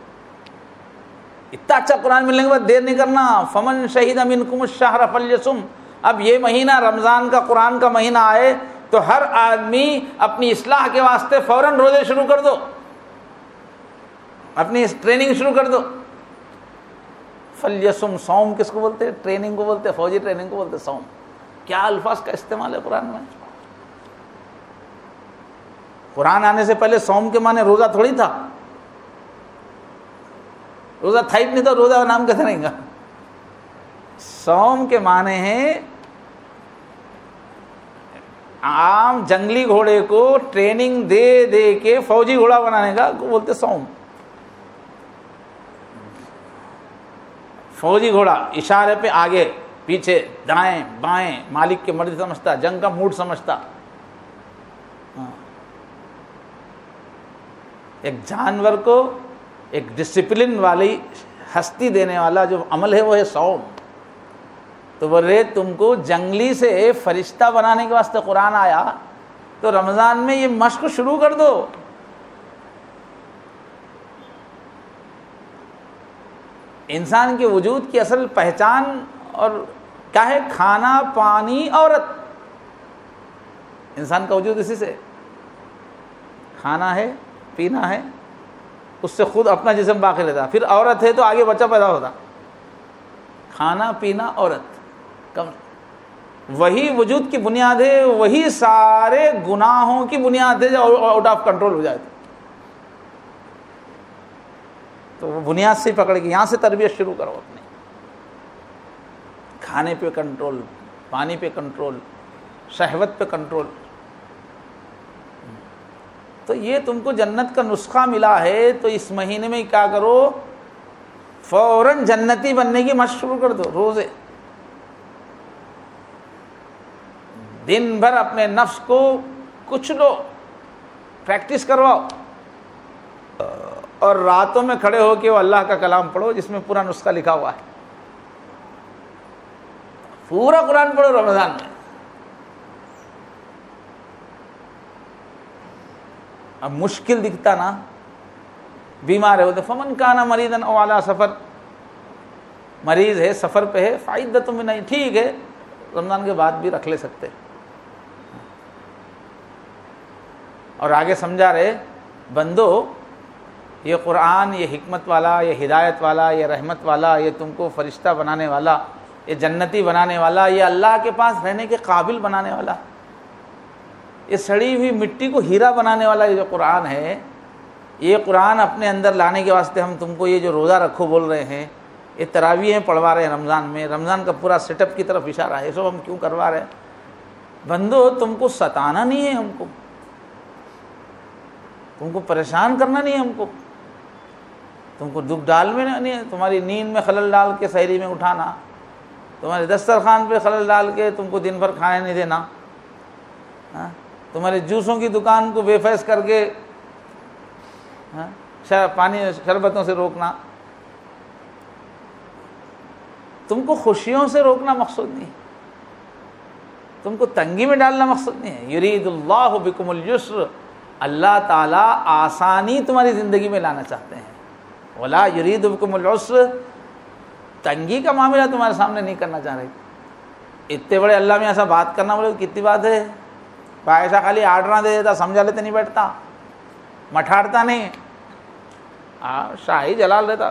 اتنا اچھا قرآن ملنے کے بعد دیر نہیں کرنا۔ فمن شہید منکم الشہر فلیصم۔ اب یہ مہینہ رمضان کا، قرآن کا مہینہ آئے تو ہر آدمی اپنی اصلاح کے واسطے فوراً روزے شروع کر دو، اپنی ٹریننگ شروع کر دو۔ فلیصم، صوم کس کو بولتے ہیں؟ ٹریننگ کو بولتے ہیں، فوجی ٹریننگ کو بولتے ہیں صوم۔ کیا الفاظ کا استعمال ہے قرآن میں! قرآن آنے سے پہلے صوم کے معنی روزہ تھوڑی تھا، روزہ تھا ہی نہیں، تو روزہ کا نام کیسے رہیں گا؟ صوم کے معنی ہے عام جنگلی گھوڑے کو ٹریننگ دے دے کے فوجی گھوڑا بنانے کا کو بولتے صوم۔ فوجی گھوڑا اشارے پہ آگے پیچھے دائیں بائیں، مالک کی مرضی سمجھتا، جنگ کا موڈ سمجھتا۔ ایک جانور کو ایک ڈسپلن والی ہستی دینے والا جو عمل ہے وہ ہے صوم۔ تو بولے تم کو جنگلی سے فرشتہ بنانے کے واسطے قرآن آیا، تو رمضان میں یہ مشق شروع کر دو۔ انسان کے وجود کی اصل پہچان اور کیا ہے؟ کھانا، پانی، عورت۔ انسان کا وجود اسی سے، کھانا ہے، پینا ہے، اس سے خود اپنا جسم باقی رہتا. پھر عورت ہے تو آگے بچہ پیدا ہوتا. کھانا پینا عورت کم, وہی وجود کی بنیاد ہے, وہی سارے گناہوں کی بنیاد ہے جو آؤٹ آف کنٹرول ہو جائے تو وہ بنیاد سے پکڑ کے یہاں سے تربیت شروع کرو اپنی. کھانے پہ کنٹرول, پانی پہ کنٹرول, شہوت پہ کنٹرول. تو یہ تم کو جنت کا نسخہ ملا ہے, تو اس مہینے میں کیا کرو, فوراً جنتی بننے کی مشق شروع کر دو. روزے دن بھر اپنے نفس کو کچھ لو, پریکٹس کرواؤ, اور راتوں میں کھڑے ہو کے وہ اللہ کا کلام پڑھو جس میں پورا نسخہ لکھا ہوا ہے. پورا قرآن پڑھو رمضان میں. اب مشکل دکھتا نا, بیمار ہے ہوتے, فمن کانا مریضاً او علی سفر, مریض ہے سفر پہ ہے, فعدۃ من نہیں, ٹھیک ہے رمضان کے بعد بھی رکھ لے سکتے. اور آگے سمجھا رہے بندو, یہ قرآن, یہ حکمت والا, یہ ہدایت والا, یہ رحمت والا, یہ تم کو فرشتہ بنانے والا, یہ جنتی بنانے والا, یہ اللہ کے پاس رہنے کے قابل بنانے والا, یہ سڑی ہوئی مٹی کو ہیرا بنانے والا یہ جو قرآن ہے, یہ قرآن اپنے اندر لانے کے واسطے ہم تم کو یہ جو روزہ رکھو بول رہے ہیں, یہ تراویحیں پڑھوا رہے ہیں رمضان میں, رمضان کا پورا سیٹ اپ کی طرف اشارہ ہے. یہ سب ہم کیوں کروا رہے ہیں بندو؟ تم کو ستانا نہیں ہے ہم کو, تم کو پریشان کرنا نہیں ہے ہم کو, تم کو دکھ ڈال میں نہیں ہے, تمہاری نیند میں خلل ڈال کے سحری میں اٹھانا, تمہارے دسترخوان پہ خلل ڈال کے تم کو دن بھر کھانے نہیں دینا, تمہارے جوسوں کی دکان کو بے فیض کر کے پانی شربتوں سے روکنا, تم کو خوشیوں سے روکنا مقصود نہیں, تم کو تنگی میں ڈالنا مقصود نہیں ہے. یرید اللہ بکم اليسر, اللہ تعالیٰ آسانی تمہاری زندگی میں لانا چاہتے ہیں. ولا یرید بکم العسر, تنگی کا معاملہ تمہارے سامنے نہیں کرنا چاہ رہے. اتنے بڑے اللہ میں ایسا بات کرنا بولے کتنی بات ہے. ایسا خالی آرڈر دے دیتا, سمجھا لیتے نہیں بیٹھتا, مٹھاڑتا نہیں, شاہی جلال دیتا,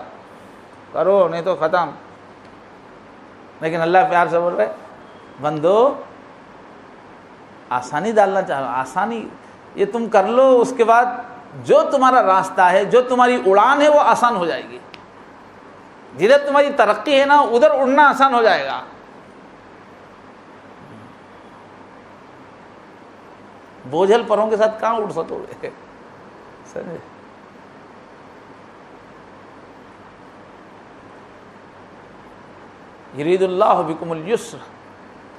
کرو نہیں تو ختم. لیکن اللہ پیار سے بول رہے بندو آسانی ڈالنا چاہو, آسانی یہ تم کر لو, اس کے بعد جو تمہارا راستہ ہے, جو تمہاری اڑان ہے وہ آسان ہو جائے گی. جدھر تمہاری ترقی ہے نا ادھر اڑنا آسان ہو جائے گا. بوجھل پروں کے ساتھ کہاں اڑ سکو گے, سمجھے؟ یرید اللہ بکم اليسر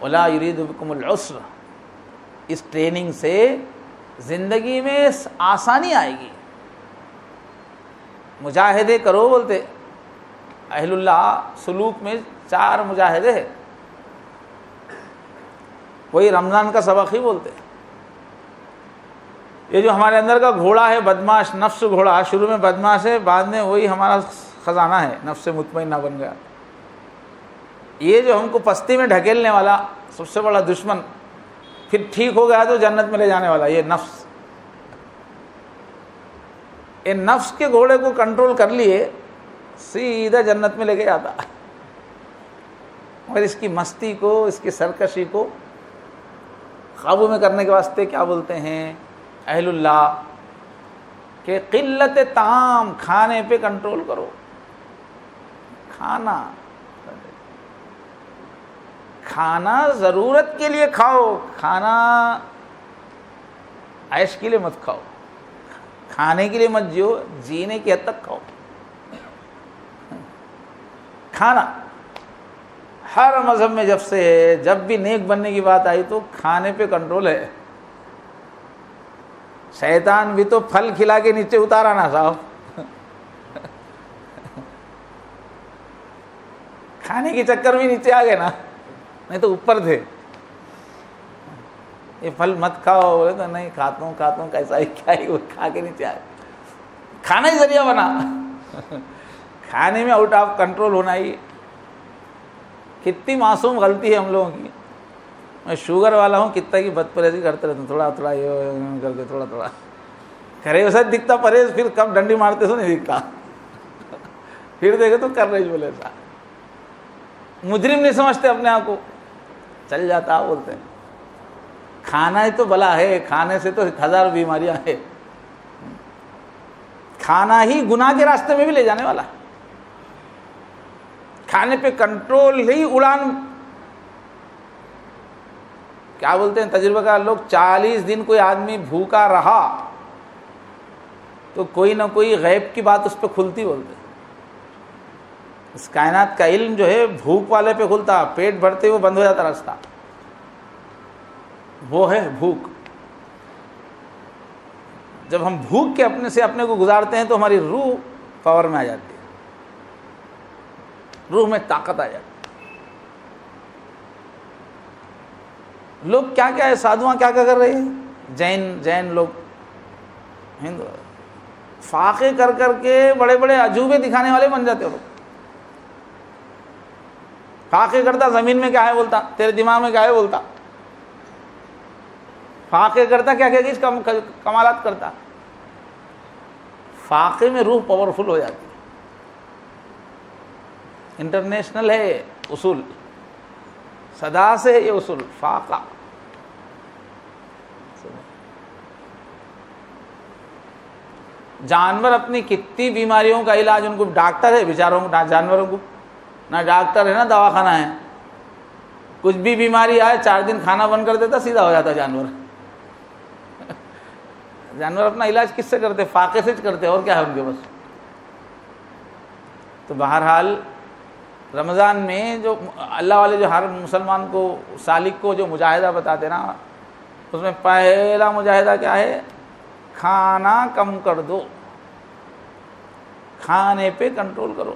ولا یرید بکم العسر. اس ٹریننگ سے زندگی میں آسانی آئے گی. مجاہدے کرو بولتے اہل اللہ, سلوک میں 4 مجاہدے ہیں, وہی رمضان کا سبق ہی بولتے. یہ جو ہمارے اندر کا گھوڑا ہے بدماش, نفس گھوڑا, شروع میں بدماش ہے, بعد میں وہی ہمارا خزانہ ہے, نفس مطمئنہ بن گیا. یہ جو ہم کو پستی میں ڈھکیلنے والا سب سے بڑا دشمن, پھر ٹھیک ہو گیا تو جنت میں لے جانے والا یہ نفس. یہ نفس کے گھوڑے کو کنٹرول کر لیے سیدھا جنت میں لے کے جاتا. مگر اس کی مستی کو, اس کی سرکشی کو قابو میں کرنے کے واسطے کیا بولتے ہیں اہل اللہ کہ قلت طعام, کھانے پہ کنٹرول کرو. کھانا ضرورت کے لیے کھاؤ, کھانا عیش کے لیے مت کھاؤ, کھانے کے لیے مت جیو, جینے کی حد تک کھاؤ. کھانا ہر مذہب میں جب سے ہے, جب بھی نیک بننے کی بات آئی تو کھانے پہ کنٹرول ہے. شیطان بھی تو پھل کھلا کے نیچے اتارا نا صاحب, کھانے کے چکر میں نیچے آ گئے نا, نہیں تو اوپر تھے. یہ پھل مت کھاؤ بولے تو نہیں کھاتا ہوں کیسا ہی کیا ہی, وہ کھا کے نیچے آئے. کھانا ہی ذریعہ بنا, کھانے میں آؤٹ آف کنٹرول ہونا ہی. کتنی معصوم غلطی ہے ہم لوگوں کی. میں شوگر والا ہوں, کتنا کی بد پرہیزی کرتے رہتا ہوں, تھوڑا یہ کر کے تھوڑا کرے ویسا دکھتا پرہیز، پھر کب ڈنڈی مارتے سو نہیں دکھتا، پھر دیکھے تو کر رہے بولے ایسا. مجرم نہیں سمجھتے اپنے آپ کو، چل جاتا بولتے ہیں. کھانا ہی تو بلا ہے، کھانے سے تو 1000 بیماریاں ہیں. کھانا ہی گناہ کے راستے میں بھی لے جانے والا. کھانے پہ کنٹرول ہی اڑان. کیا بولتے ہیں تجربہ کار لوگ، 40 دن کوئی آدمی بھوکا رہا تو کوئی نہ کوئی غیب کی بات اس پہ کھلتی. بولتے اس کائنات کا علم جو ہے بھوک والے پہ کھلتا، پیٹ بھرتے ہوئے بند ہو جاتا راستہ. وہ ہے بھوک. جب ہم بھوک کے اپنے کو گزارتے ہیں تو ہماری روح پاور میں آ جاتی ہے، روح میں طاقت آ جاتی ہے. لوگ کیا کیا ہے، سادھواں کیا کیا کر رہے ہیں، جین لوگ، ہندو فاقے کر کر کے بڑے بڑے عجوبے دکھانے والے بن جاتے ہو. لوگ فاقے کرتا، زمین میں کیا ہے بولتا، تیرے دماغ میں کیا ہے بولتا. فاقے کرتا کیا کیا چیز کمالات کرتا. فاقے میں روح پاورفل ہو جاتی ہے. انٹرنیشنل ہے اصول، صدا سے ہے یہ اصول، فاقہ. جانور اپنی کتنی بیماریوں کا علاج، ان کو ڈاکٹر ہے بیچاروں کو، جانوروں کو نہ ڈاکٹر ہے نہ دواخانہ ہے. کچھ بھی بیماری آئے 4 دن کھانا بند کر دیتا، سیدھا ہو جاتا جانور. جانور اپنا علاج کس سے کرتے؟ فاقے سے کرتے، اور کیا ہے ان کے بس. تو بہرحال رمضان میں جو اللہ والے جو ہر مسلمان کو، سالک کو جو مجاہدہ بتاتے نا، اس میں پہلا مجاہدہ کیا ہے؟ کھانا کم کر دو، کھانے پہ کنٹرول کرو.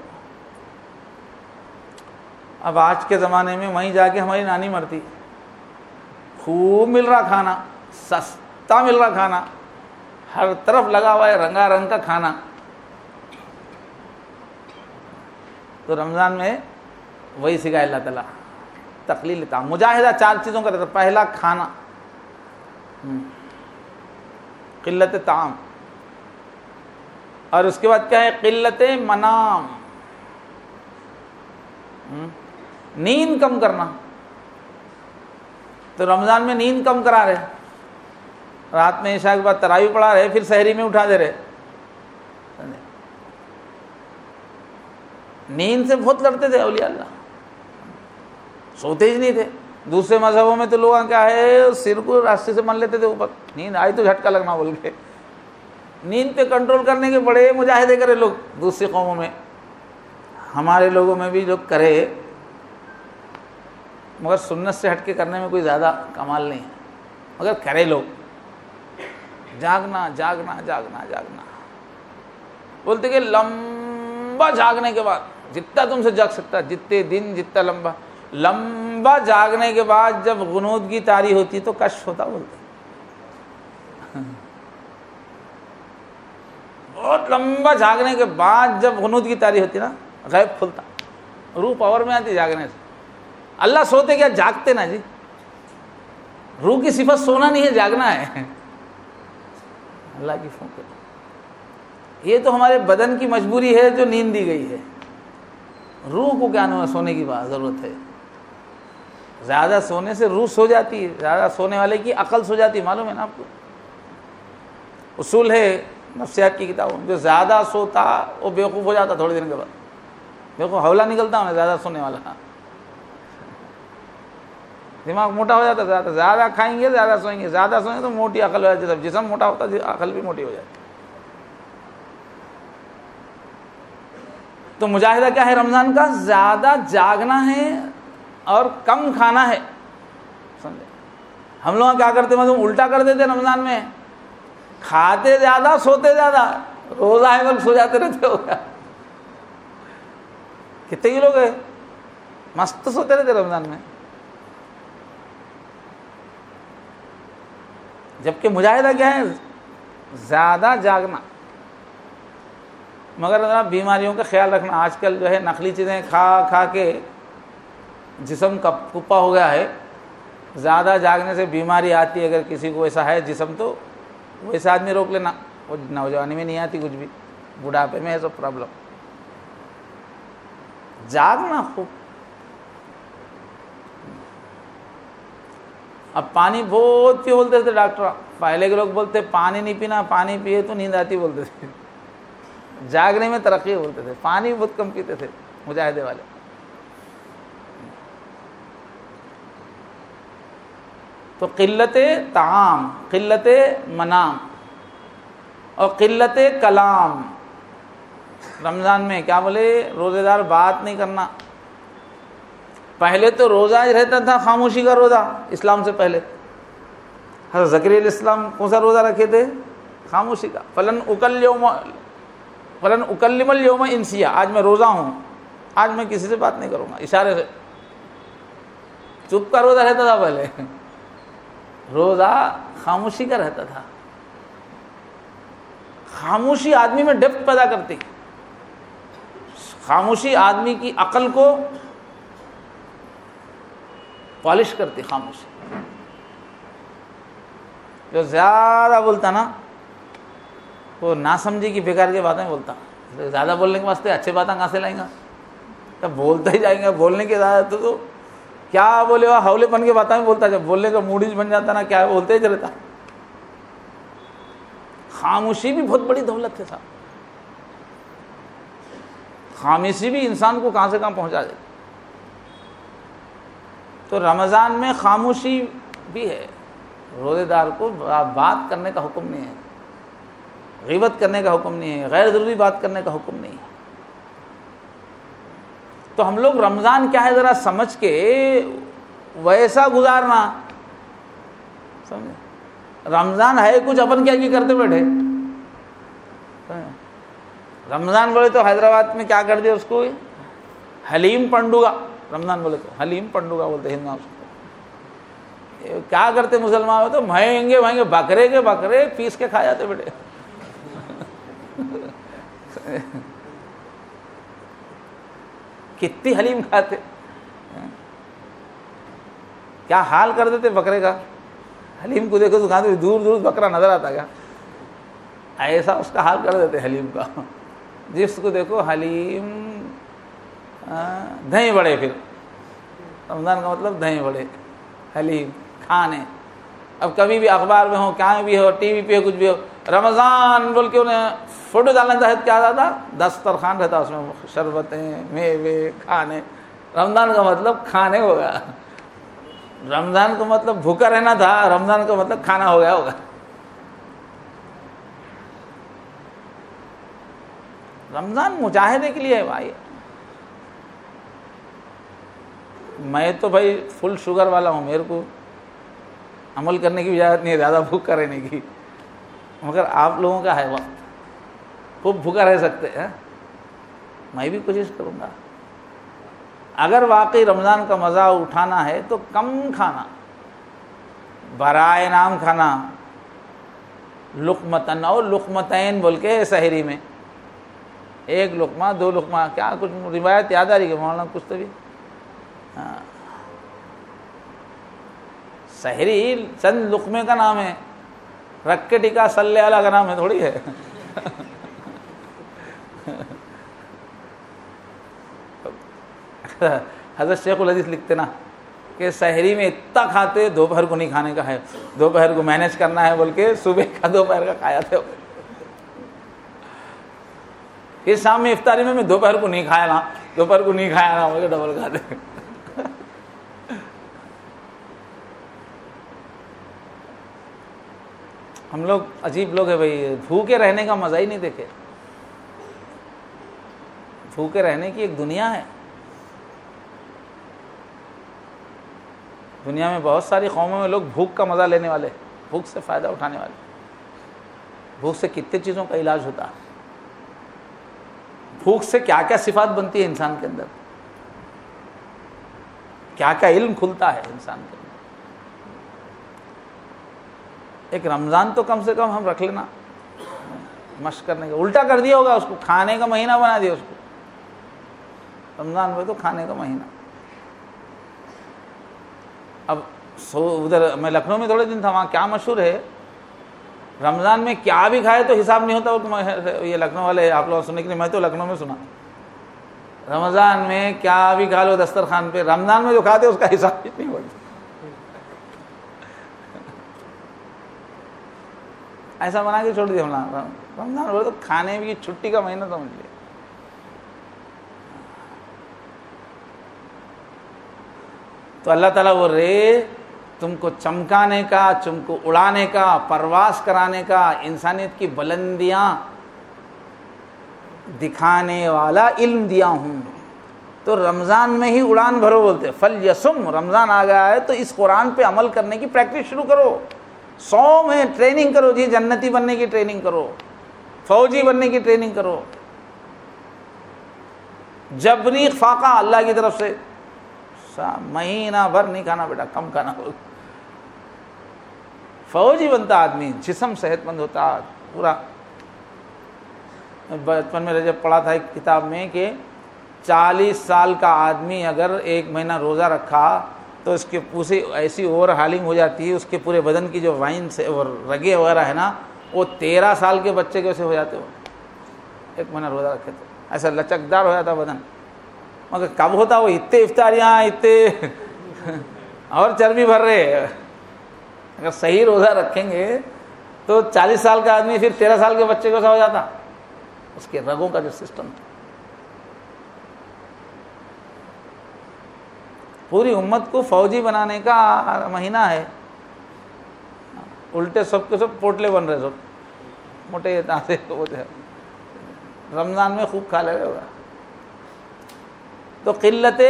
اب آج کے زمانے میں وہیں جا کے ہماری نانی مرتی، خوب مل رہا کھانا، سستا مل رہا کھانا، ہر طرف لگا ہوا ہے رنگا رنگ کا کھانا. تو رمضان میں وہی سکھائے اللہ تعالیٰ، تقلیل طعام. مجاہدہ 4 چیزوں کا رہتا. پہلا کھانا، قلت طعام، اور اس کے بعد کیا ہے؟ قلت منام، نیند کم کرنا. تو رمضان میں نیند کم کرا رہے، رات میں عشاء کے بعد تراویح پڑھا رہے، پھر سحری میں اٹھا دے رہے. نیند سے بہت لڑتے تھے اولیاء اللہ، سوتے ہی نہیں تھے. دوسرے مذہبوں میں تو لوگ کیا ہے، سر کو راستے سے من لیتے تھے اوپر، نیند آئی تو جھٹکا لگنا بول کے. نیند پہ کنٹرول کرنے کے بڑے مجاہدے کرے لوگ دوسری قوموں میں. ہمارے لوگوں میں بھی جو کرے، مگر سنت سے ہٹ کے کرنے میں کوئی زیادہ کمال نہیں ہے، مگر کرے لوگ. جاگنا جاگنا جاگنا جاگنا، بولتے کہ لمبا جاگنے کے بعد جتنا تم سے جاگ سکتا، جتنے دن جتنا لمبا جاگنے کے بعد جب غنودگی طاری ہوتی تو کشف ہوتا. بولتے بہت لمبا جاگنے کے بعد جب غنودگی طاری ہوتی نا، غیب کھلتا، روح پاور میں آتی جاگنے سے. اللہ سوتے کیا؟ جاگتے نا جی. روح کی صفت سونا نہیں ہے، جاگنا ہے. اللہ کی فوق، یہ تو ہمارے بدن کی مجبوری ہے جو نیند دی گئی ہے. روح کو کیا سونے کی بات ضرورت ہے. زیادہ سونے سے روح سو جاتی ہے، زیادہ سونے والے کی عقل سو جاتی ہے. معلوم ہے نا آپ کو، اصول ہے نفسیات کی کتابوں میں. جو زیادہ سوتا وہ بیوقوف ہو جاتا تھوڑے دن کے بعد. بیوقوف حولہ نکلتا انہیں زیادہ سونے والا، دماغ موٹا ہو جاتا. زیادہ کھائیں گے، زیادہ سوئیں گے، زیادہ سوئیں گے تو موٹی عقل ہو جاتی ہے. جسم موٹا ہوتا ہے عقل بھی موٹی ہو جاتی. تو مجاہدہ کیا ہے رمضان کا؟ زیادہ جاگنا ہے اور کم کھانا ہے. سمجھے؟ ہم لوگ کیا کرتے ہیں، الٹا کر دیتے رمضان میں، کھاتے زیادہ سوتے زیادہ. روزہ ہے وقت سو جاتے رہتے ہو. کتنے ہی لوگ ہیں مست سوتے رہتے رمضان میں. جبکہ مجاہدہ کیا ہے؟ زیادہ جاگنا. مگر ذرا بیماریوں کا خیال رکھنا. آج کل جو ہے نقلی چیزیں کھا کھا کے جسم کپا ہو گیا ہے. زیادہ جاگنے سے بیماری آتی ہے. اگر کسی کو ایسا ہے جسم تو ویسا آدمی روک لینا. وہ نوجوانی میں نہیں آتی کچھ بھی، بڑھاپے میں ہے سب پرابلم. جاگنا خوب. اب پانی بہت پیو بولتے تھے ڈاکٹر، پہلے کے لوگ بولتے پانی نہیں پینا، پانی پیے تو نیند آتی بولتے تھے. جاگنے میں ترقی بولتے تھے. پانی بہت کم پیتے تھے مجاہدے والے. تو قلت طعام، قلت منام اور قلت کلام. رمضان میں کیا بولے؟ روزے دار بات نہیں کرنا. پہلے تو روزہ رہتا تھا خاموشی کا روزہ، اسلام سے پہلے. حضرت زکریا علیہ السلام کون سا روزہ رکھے تھے؟ خاموشی کا. فلن اکلم اليوم انسیا، آج میں روزہ ہوں، آج میں کسی سے بات نہیں کروں گا. اشارے سے چپ کا روزہ رہتا تھا پہلے. روزہ خاموشی کا رہتا تھا. خاموشی آدمی میں ڈیپتھ پیدا کرتی. خاموشی آدمی کی عقل کو پالش کرتی. خاموشی جو زیادہ بولتا نا وہ نہ سمجھی کی بیکار کی باتیں بولتا. زیادہ بولنے کے واسطے اچھے باتیں کہاں سے لائیں گا؟ جب بولتا ہی جائیں گے. بولنے کے زیادہ تو کیا بولے ہوا ہولے پن کی باتیں بولتا. جب بولنے کا موڈ ہی بن جاتا نا کیا بولتے ہی رہتا. خاموشی بھی بہت بڑی دولت ہے صاحب. خاموشی بھی انسان کو کہاں سے کہاں پہنچا دے. تو رمضان میں خاموشی بھی ہے. روزے دار کو بات کرنے کا حکم نہیں ہے، غیبت کرنے کا حکم نہیں ہے، غیر ضروری بات کرنے کا حکم نہیں ہے. تو ہم لوگ رمضان کیا ہے ذرا سمجھ کے ویسا گزارنا. سمجھے؟ رمضان ہے کچھ، اپن کیا کرتے بیٹھے. رمضان بولے تو حیدرآباد میں کیا کر دیا اس کو؟ حلیم پنڈوگا. رمضان بولے تو حلیم پنڈوگا بولتے ہندو اس کو. کیا کرتے مسلمان ہو تو مہنگے مہنگے بکرے کے بکرے پیس کے کھا جاتے بیٹے. کتنی حلیم کھاتے، کیا حال کر دیتے بکرے کا. حلیم کو دیکھو تو کہاں دور دور بکرا نظر آتا کیا؟ ایسا اس کا حال کر دیتے حلیم کا. جس کو دیکھو حلیم دہی بڑے. پھر رمضان کا مطلب دہی بڑے، حلیم کھانے. اب کبھی بھی اخبار میں ہو، کہاں بھی ہو، ٹی وی پہ کچھ بھی ہو، رمضان بول کے انہیں فوٹو ڈالنا چاہے کیا آتا، دسترخوان رہتا اس میں، شربتیں، میوے، کھانے. رمضان کا مطلب کھانے ہوگا. رمضان کا مطلب بھوکا رہنا تھا، رمضان کا مطلب کھانا ہو گیا ہوگا. رمضان مجاہدے کے لیے ہے بھائی. میں تو بھائی فل شوگر والا ہوں، میرے کو عمل کرنے کی اجازت نہیں ہے زیادہ بھوکا رہنے کی. مگر آپ لوگوں کا ہے وقت، خوب بھوکا رہ سکتے ہیں. میں بھی کوشش کروں گا. اگر واقعی رمضان کا مزہ اٹھانا ہے تو کم کھانا، برائے نام کھانا. لقمتن اور لقمتین بول کے سحری میں، ایک لقمہ دو لقمہ، کیا کچھ روایت یاد آ رہی ہے مولانا کچھ تو بھی. سحری چند لقمے کا نام ہے، رکھ کے ٹکا صلی اللہ کا نام ہے تھوڑی ہے. حضرت شیخ الحدیث لکھتے نا کہ سحری میں اتنا کھاتے، دوپہر کو نہیں کھانے کا ہے، دوپہر کو مینیج کرنا ہے بول کے صبح کا دوپہر کا کھایا تھے. پھر شام میں افطاری میں دوپہر کو نہیں کھایا نا، دوپہر کو نہیں کھایا نا بول کے ڈبل کھاتے. ہم لوگ عجیب لوگ ہیں بھائی. بھوکے رہنے کا مزہ ہی نہیں دیکھے. بھوکے رہنے کی ایک دنیا ہے. دنیا میں بہت ساری قوموں میں لوگ بھوک کا مزہ لینے والے، بھوک سے فائدہ اٹھانے والے. بھوک سے کتنے چیزوں کا علاج ہوتا ہے. بھوک سے کیا کیا صفات بنتی ہے انسان کے اندر، کیا کیا علم کھلتا ہے انسان کے اندر. ایک رمضان تو کم سے کم ہم رکھ لینا مشق کرنے کا. الٹا کر دیا ہوگا اس کو، کھانے کا مہینہ بنا دیا اس کو. رمضان میں تو کھانے کا مہینہ. اب ادھر میں لکھنؤ میں تھوڑے دن تھا، وہاں کیا مشہور ہے، رمضان میں کیا بھی کھائے تو حساب نہیں ہوتا. وہ یہ لکھنؤ والے آپ لوگ سننے کے لیے، میں تو لکھنؤ میں سنا، رمضان میں کیا بھی کھا لو دسترخوان پہ، رمضان میں جو کھاتے اس کا حساب نہیں ہوتا. ایسا بنا کے چھوڑ دیا رمضان بولے تو کھانے کی چھٹی کا مہینہ سمجھ لیا. تو اللہ تعالیٰ بول رہے تم کو چمکانے کا، تم کو اڑانے کا، پرواز کرانے کا، انسانیت کی بلندیاں دکھانے والا علم دیا ہوں. تو رمضان میں ہی اڑان بھرو بولتے. فَلْيَصُمْ، رمضان آ گیا ہے تو اس قرآن پہ عمل کرنے کی پریکٹس شروع کرو. 100 میں ٹریننگ کرو جی، جنتی بننے کی ٹریننگ کرو، فوجی بننے کی ٹریننگ کرو. جبری فاقہ اللہ کی طرف سے، مہینہ بھر نہیں کھانا بیٹا، کم کھانا ہو. فوجی بنتا آدمی، جسم صحت مند ہوتا پورا. بچپن میں جب پڑھا تھا ایک کتاب میں کہ 40 سال کا آدمی اگر 1 مہینہ روزہ رکھا تو اس کے پوری ایسی اوور ہالنگ ہو جاتی ہے، اس کے پورے بدن کی جو وائن سے اور رگے وغیرہ ہے نا، وہ 13 سال کے بچے کیسے ہو جاتے ہو 1 مہینہ روزہ رکھے تو. ایسا لچکدار ہو جاتا بدن. مگر کب ہوتا وہ اتنے افطاریاں اتنے اور چربی بھر رہے. اگر صحیح روزہ رکھیں گے تو 40 سال کا آدمی پھر 13 سال کے بچے کیسا ہو جاتا، اس کے رگوں کا جو سسٹم. پوری امت کو فوجی بنانے کا مہینہ ہے. الٹے سب کے سب پوٹلے بن رہے، سب موٹے تازے ہوتے. رمضان میں خوب کھا لے ہوگا. تو قلت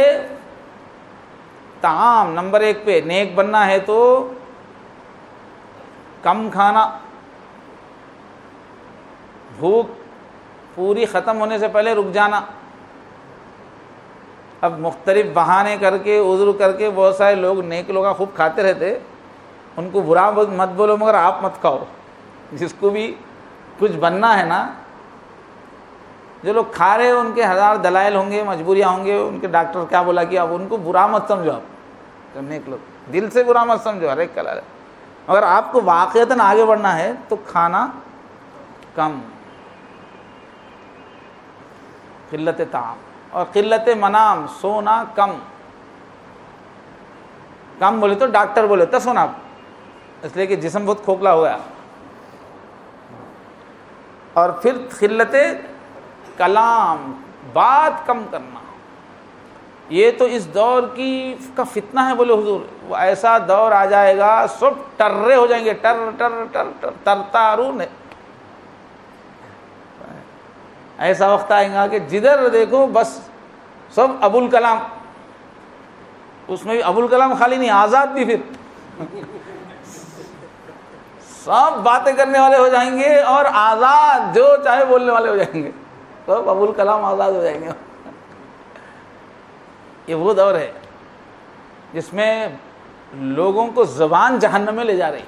طعام نمبر 1 پہ نیک بننا ہے تو کم کھانا، بھوک پوری ختم ہونے سے پہلے رک جانا. اب مختلف بہانے کر کے عذر کر کے بہت سارے لوگ نیک لوگ خوب کھاتے رہتے، ان کو برا مت بولو مگر آپ مت کھاؤ. جس کو بھی کچھ بننا ہے نا، جو لوگ کھا رہے ان کے 1000 دلائل ہوں گے، مجبوریاں ہوں گے، ان کے ڈاکٹر کیا بولا کہ اب ان کو برا مت سمجھو. آپ نیک لوگ دل سے برا مت سمجھو، ہر ایک کلر ہے. اگر آپ کو واقعتاً آگے بڑھنا ہے تو کھانا کم، قلت طعام. اور قلت منام، سونا کم. کم بولے تو ڈاکٹر بولے تو سونا، اس لیے کہ جسم بہت کھوکھلا ہو گیا. اور پھر قلت کلام، بات کم کرنا. یہ تو اس دور کا فتنہ ہے بولے حضور. وہ ایسا دور آ جائے گا سب ٹرے ہو جائیں گے، ٹر ٹر ٹر ٹر ترتارون. ایسا وقت آئے گا کہ جدھر دیکھو بس سب ابو الکلام. اس میں بھی ابو الکلام خالی نہیں، آزاد بھی. پھر سب باتیں کرنے والے ہو جائیں گے اور آزاد، جو چاہے بولنے والے ہو جائیں گے. سب ابو الکلام آزاد ہو جائیں گے. یہ وہ دور ہے جس میں لوگوں کو زبان جہنم میں لے جا رہی.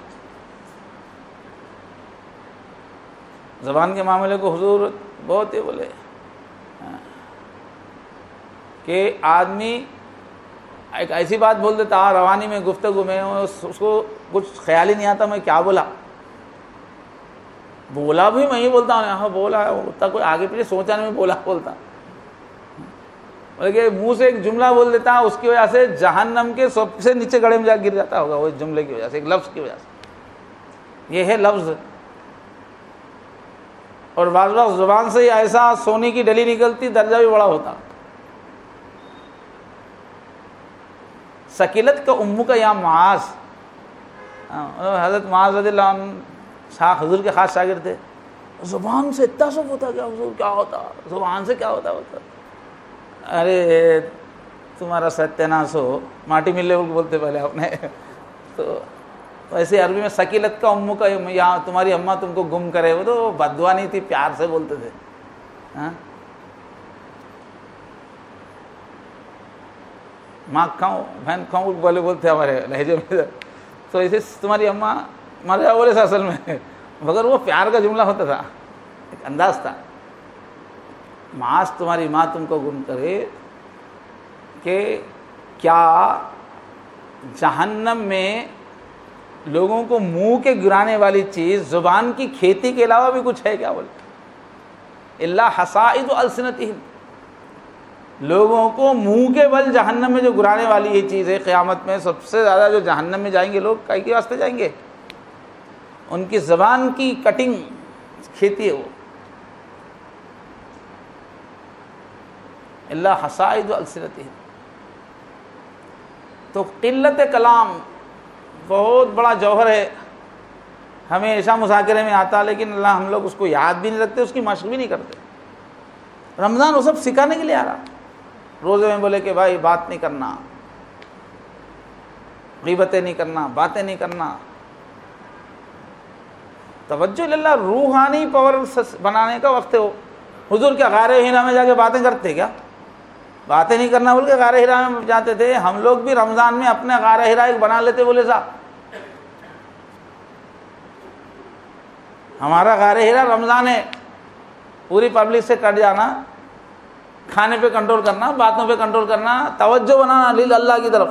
زبان کے معاملے کو حضور بہت ہی بولے کہ آدمی ایک ایسی بات بول دیتا روانی میں، گفتگو میں، اس کو کچھ خیال ہی نہیں آتا میں کیا بولا. بولا بھی میں ہی بولتا ہوں، یہاں بولا ہے اتنا کوئی آگے پیچھے سوچا نہیں، بولا بولتا. بلکہ منہ سے ایک جملہ بول دیتا، اس کی وجہ سے جہنم کے سب سے نیچے گڑھے میں جا گر جاتا ہوگا، وہ جملے کی وجہ سے، ایک لفظ کی وجہ سے. یہ ہے لفظ. اور بعض وقت زبان سے ہی ایسا سونے کی ڈلی نکلتی، درجہ بھی بڑا ہوتا. سکیلت کا امو کا یا معاذ، حضرت معاذ رضی اللہ عنہ حضور کے خاص شاگرد تھے. زبان سے اتنا سب ہوتا کیا حضور، کیا ہوتا زبان سے، کیا ہوتا. ارے تمہارا ستیاناش ہو، ماٹی ملے بولتے پہلے آپ نے. تو ایسے عربی میں سکیلت کا امو کا، یہاں تمہاری اماں تم کو گم کرے، وہ تو بددعا نہیں تھی، پیار سے بولتے تھے. ماں کھاؤں بہن کھاؤں بولے بولتے ہمارے لہجے میں. تو ایسے تمہاری اماں مر جاؤ بولے اصل میں، مگر وہ پیار کا جملہ ہوتا تھا، ایک انداز تھا. معاذ تمہاری ماں تم کو گم کرے، کہ کیا جہنم میں لوگوں کو منہ کے گرانے والی چیز زبان کی کھیتی کے علاوہ بھی کچھ ہے کیا؟ بولے الا حصائد السنتہم، لوگوں کو منہ کے بل جہنم میں جو گرانے والی یہ چیز ہے. قیامت میں سب سے زیادہ جو جہنم میں جائیں گے لوگ کائی کے واسطے جائیں گے؟ ان کی زبان کی کٹنگ کھیتی ہے وہ. الا حصائد السنتہم. تو قلت کلام بہت بڑا جوہر ہے، ہمیشہ مذاکرے میں آتا، لیکن اللہ ہم لوگ اس کو یاد بھی نہیں رکھتے، اس کی مشق بھی نہیں کرتے. رمضان وہ سب سکھانے کے لیے آ رہا. روزے میں بولے کہ بھائی بات نہیں کرنا، غیبتیں نہیں کرنا، باتیں نہیں کرنا. توجہ اللہ، روحانی پاور بنانے کا وقت ہے وہ. حضور کیا غار ہرا میں جا کے باتیں کرتے کیا؟ باتیں نہیں کرنا بول کے غار ہرا میں جاتے تھے. ہم لوگ بھی رمضان میں اپنا غار ہرا ایک بنا لیتے. بولے صاحب ہمارا غار ہرا رمضان ہے، پوری پبلک سے کٹ جانا، کھانے پہ کنٹرول کرنا، باتوں پہ کنٹرول کرنا، توجہ بنانا اللہ کی طرف.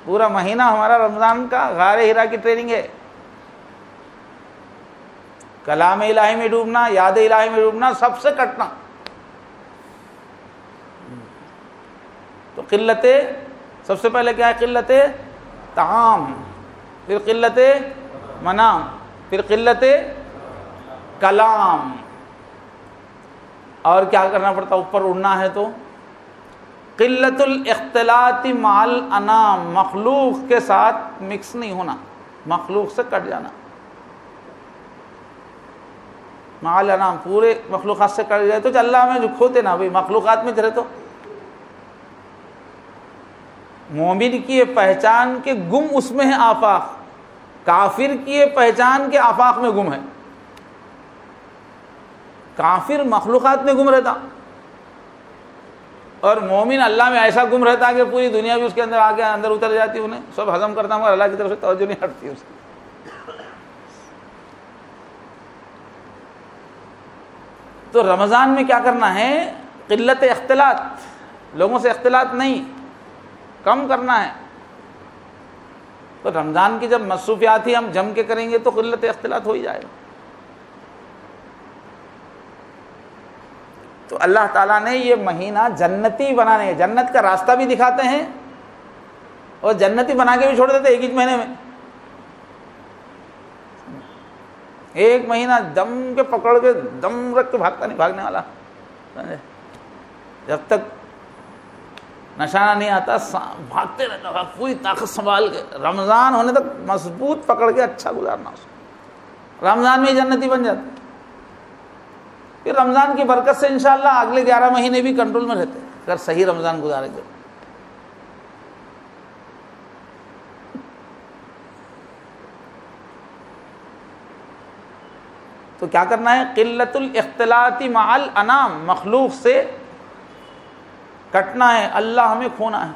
پورا مہینہ ہمارا رمضان کا غار ہرا کی ٹریننگ ہے. کلام الہی میں ڈوبنا، یاد الہی میں ڈوبنا، سب سے کٹنا. تو قلت سب سے پہلے کیا ہے؟ قلت طعام، پھر قلت منام، پھر قلت کلام. اور کیا کرنا پڑتا؟ اوپر اڑنا ہے تو قلت الاختلاط مع الانام، مخلوق کے ساتھ مکس نہیں ہونا، مخلوق سے کٹ جانا. مع الانام، پورے مخلوقات سے کٹ جائے تو اللہ میں جو کھوتے نا بھائی، مخلوقات میں چلے تو. مومن کی یہ پہچان کہ گم اس میں ہے آفاق، کافر کی یہ پہچان کہ آفاق میں گم ہے. کافر مخلوقات میں گم رہتا اور مومن اللہ میں ایسا گم رہتا کہ پوری دنیا بھی اس کے اندر آ کے اندر اتر جاتی، انہیں سب ہضم کرتا مگر اللہ کی طرف سے توجہ نہیں ہٹتی اس کی. تو رمضان میں کیا کرنا ہے؟ قلت اختلاط، لوگوں سے اختلاط نہیں، کم کرنا ہے. تو رمضان کی جب مصروفیات ہی ہم جم کے کریں گے تو قلت اختلاط ہو ہی جائے گا. تو اللہ تعالیٰ نے یہ مہینہ جنتی بنانے، جنت کا راستہ بھی دکھاتے ہیں اور جنتی بنا کے بھی چھوڑ دیتے ایک ہی مہینے میں. ایک مہینہ دم کے پکڑ کے دم رکھ کے بھاگتا نہیں، بھاگنے والا. جب تک نشانہ نہیں آتا بھاگتے رہتا، پوری طاقت سنبھال کے رمضان ہونے تک مضبوط پکڑ کے اچھا گزارنا اس کو. رمضان میں ہی جنتی بن جاتا. پھر رمضان کی برکت سے انشاءاللہ اگلے 11 مہینے بھی کنٹرول میں رہتے اگر صحیح رمضان گزارے گے. تو کیا کرنا ہے؟ قلت الاختلاط مع الانام، مخلوق سے کٹنا ہے، اللہ ہمیں کھونا ہے.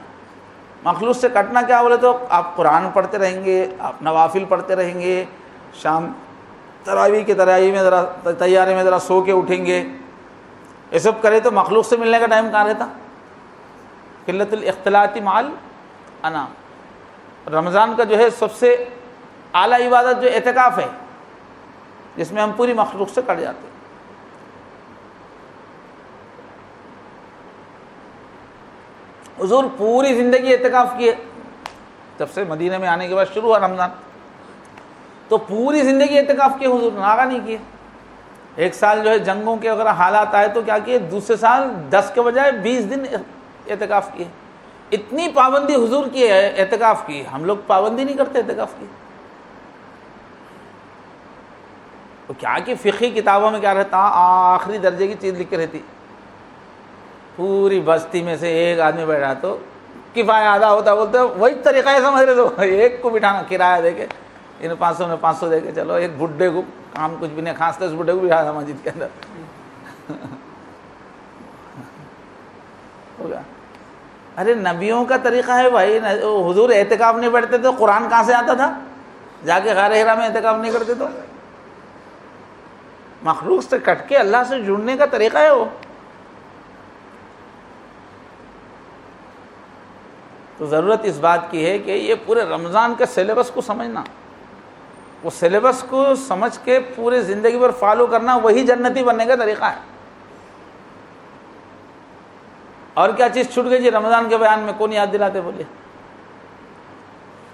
مخلوق سے کٹنا کیا بولے تو آپ قرآن پڑھتے رہیں گے، آپ نوافل پڑھتے رہیں گے، شام تراویح کے تراویح میں ذرا تیارے میں ذرا سو کے اٹھیں گے، یہ سب کرے تو مخلوق سے ملنے کا ٹائم کہاں رہتا؟ قلت الاختلاط مع الانام. رمضان کا جو ہے سب سے اعلیٰ عبادت جو اعتکاف ہے، جس میں ہم پوری مخلوق سے کٹ جاتے ہیں. حضور پوری زندگی اعتکاف کیے، جب سے مدینہ میں آنے کے بعد شروع ہوا رمضان، تو پوری زندگی اعتکاف کیے حضور، ناغہ نہیں کیے. ایک سال جو ہے جنگوں کے اگر حالات آئے تو کیا کیے؟ دوسرے سال 10 کے بجائے 20 دن اعتکاف کیے. اتنی پابندی حضور کی ہے اعتکاف کی، ہم لوگ پابندی نہیں کرتے اعتکاف کی. تو کیا کہ فقہی کتابوں میں کیا رہتا؟ آخری درجے کی چیز لکھ کے رہتی. پوری بستی میں سے ایک آدمی بیٹھا تو کفایہ آدھا ہوتا، بولتے وہی طریقہ ہے سمجھ رہے. تو ایک کو بٹھانا، کرایہ دے کے انہیں 500 میں 500 دے کے چلو. ایک بڈھے کو کام کچھ بھی نہیں کھانستے، اس بڈھے کو بٹھایا مسجد کے اندر. ہوگا. ارے نبیوں کا طریقہ ہے بھائی. حضور اعتکاف نہیں بیٹھتے تو قرآن کہاں سے آتا تھا؟ جا کے غار ہرا میں اعتکاف نہیں کرتے تو. مخلوق سے کٹ کے اللہ سے جڑنے کا طریقہ ہے وہ. تو ضرورت اس بات کی ہے کہ یہ پورے رمضان کے سلیبس کو سمجھنا، وہ سلیبس کو سمجھ کے پورے زندگی پر فالو کرنا، وہی جنتی بننے کا طریقہ ہے۔ اور کیا چیز چھوٹ گئی جی رمضان کے بیان میں؟ کون یاد دلاتے بولے؟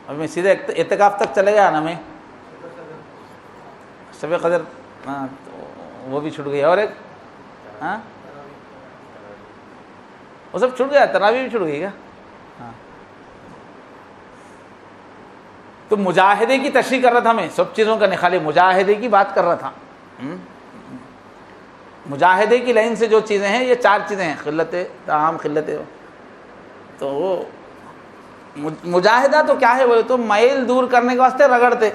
اب میں سیدھے اعتکاف تک چلے گیا نا، میں شب قدر، ہاں تو وہ بھی چھوٹ گئی، اور ایک ہاں وہ سب چھوٹ گیا، تراویح بھی چھوٹ گئی کیا؟ ہاں تو مجاہدے کی تشریح کر رہا تھا میں، سب چیزوں کا نہیں، خالی مجاہدے کی بات کر رہا تھا۔ مجاہدے کی لائن سے جو چیزیں ہیں، یہ 4 چیزیں ہیں، قلت طعام، قلت، تو وہ مجاہدہ تو کیا ہے بولے تو میل دور کرنے کے واسطے رگڑتے،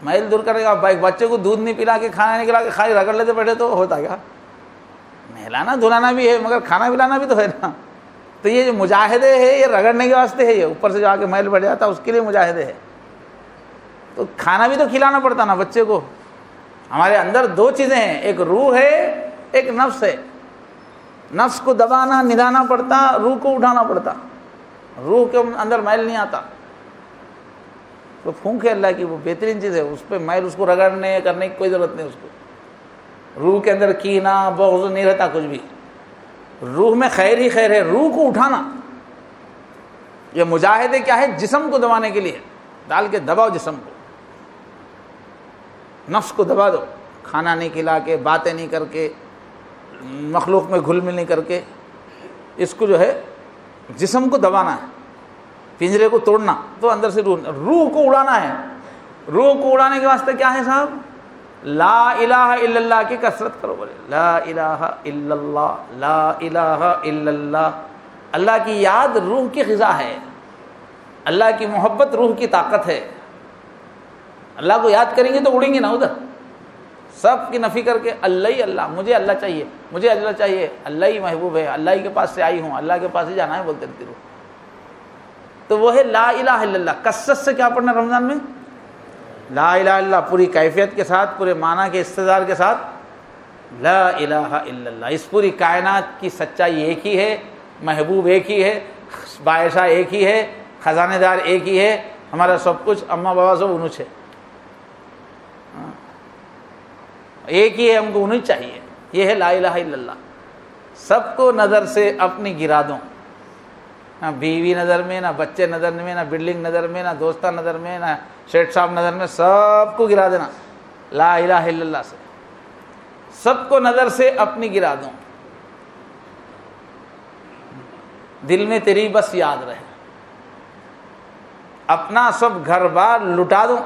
میل دور کرنے کا، ایک بچے کو دودھ نہیں پلا کے، کھانا نہیں کھلا کے، خالی رگڑ لیتے بیٹھے تو ہوتا کیا؟ نہلانا دھلانا بھی ہے مگر کھانا پلانا بھی تو ہے نا۔ تو یہ جو مجاہدے ہے یہ رگڑنے کے واسطے ہے، یہ اوپر سے جو آ کے میل بڑھ جاتا اس کے لیے مجاہدے ہے۔ تو کھانا بھی تو کھلانا پڑتا نا بچے کو۔ ہمارے اندر 2 چیزیں ہیں، ایک روح ہے، ایک نفس ہے۔ نفس کو دبانا نگانا پڑتا، روح کو اٹھانا پڑتا، روح کے اندر میل نہیں آتا۔ تو پھونک ہے اللہ کی، وہ بہترین چیز ہے، اس پہ میل، اس کو رگڑنے کرنے کی کوئی ضرورت نہیں۔ اس کو روح کے اندر کینہ بغض نہیں رہتا کچھ بھی، روح میں خیر ہی خیر ہے، روح کو اٹھانا۔ یہ مجاہدے کیا ہے؟ جسم کو دبانے کے لیے، ڈال کے دباؤ جسم کو، نفس کو دبا دو، کھانا نہیں کھلا کے، باتیں نہیں کر کے، مخلوق میں گھل مل نہیں کر کے، اس کو جو ہے جسم کو دبانا ہے، پنجرے کو توڑنا، تو اندر سے روح کو اڑانا ہے۔ روح کو اڑانے کے واسطے کیا ہے صاحب؟ لا الہ الا اللہ کی کثرت کرو، بولے لا الہ الا اللہ، لا الہ الا اللہ۔ اللہ کی یاد روح کی غذا ہے، اللہ کی محبت روح کی طاقت ہے۔ اللہ کو یاد کریں گے تو اڑیں گے نا ادھر، سب کی نفی کر کے اللہ ہی اللہ، مجھے اللہ چاہیے، مجھے اللہ چاہیے، اللہ ہی محبوب ہے، اللہ ہی کے پاس سے آئی ہوں، اللہ کے پاس ہی جانا ہے بولتے رہتی روح۔ تو وہ ہے لا الہ الا اللہ۔ کثرت سے کیا پڑھنا رمضان میں؟ لا الہ الا اللہ، پوری کیفیت کے ساتھ، پورے معنی کے استظہار کے ساتھ، لا الہ الا اللہ۔ اس پوری کائنات کی سچائی ایک ہی ہے، محبوب ایک ہی ہے، بادشاہ ایک ہی ہے، خزانہ دار ایک ہی ہے، ہمارا سب کچھ، اماں بابا سب انچ ہے، ایک ہی ہے، ہم کو انہیں چاہیے۔ یہ ہے لا الہ الا اللہ۔ سب کو نظر سے اپنی گرا دو، نہ بیوی نظر میں، نہ بچے نظر میں، نہ بلڈنگ نظر میں، نہ دوستہ نظر میں، نہ شیٹ صاحب نظر میں، سب کو گرا دینا لا الہ الا اللہ سے۔ سب کو نظر سے اپنی گرا دو، دل میں تیری بس یاد رہے، اپنا سب گھر بار لٹا دو،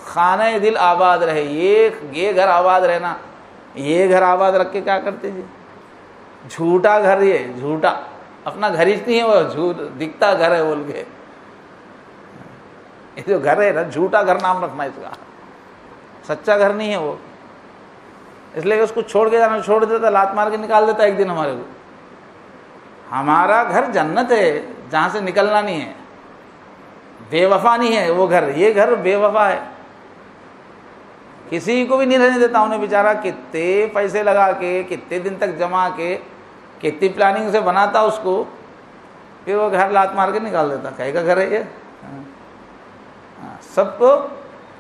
خانہ دل آباد رہے۔ یہ گھر آباد رہنا، یہ گھر آباد رکھ کے کیا کرتے جی؟ جھوٹا گھر، یہ جھوٹا، اپنا گھر ہی نہیں ہے وہ، جھوٹ دکھتا گھر ہے بول کے، یہ جو گھر ہے نا جھوٹا گھر نام رکھنا اس کا، سچا گھر نہیں ہے وہ۔ اس لیے کہ اس کو چھوڑ کے جانا، چھوڑ دیتا، لات مار کے نکال دیتا ایک دن ہمارے کو۔ ہمارا گھر جنت ہے جہاں سے نکلنا نہیں ہے، بے وفا نہیں ہے وہ گھر، یہ گھر بے وفا ہے، کسی کو بھی نہیں رہنے دیتا۔ انہیں بیچارہ کتنے پیسے لگا کے، کتنے دن تک جما کے، کتنی پلاننگ سے بناتا اس کو، پھر وہ گھر لات مار کے نکال دیتا، کہے کا گھر ہے یہ؟ سب کو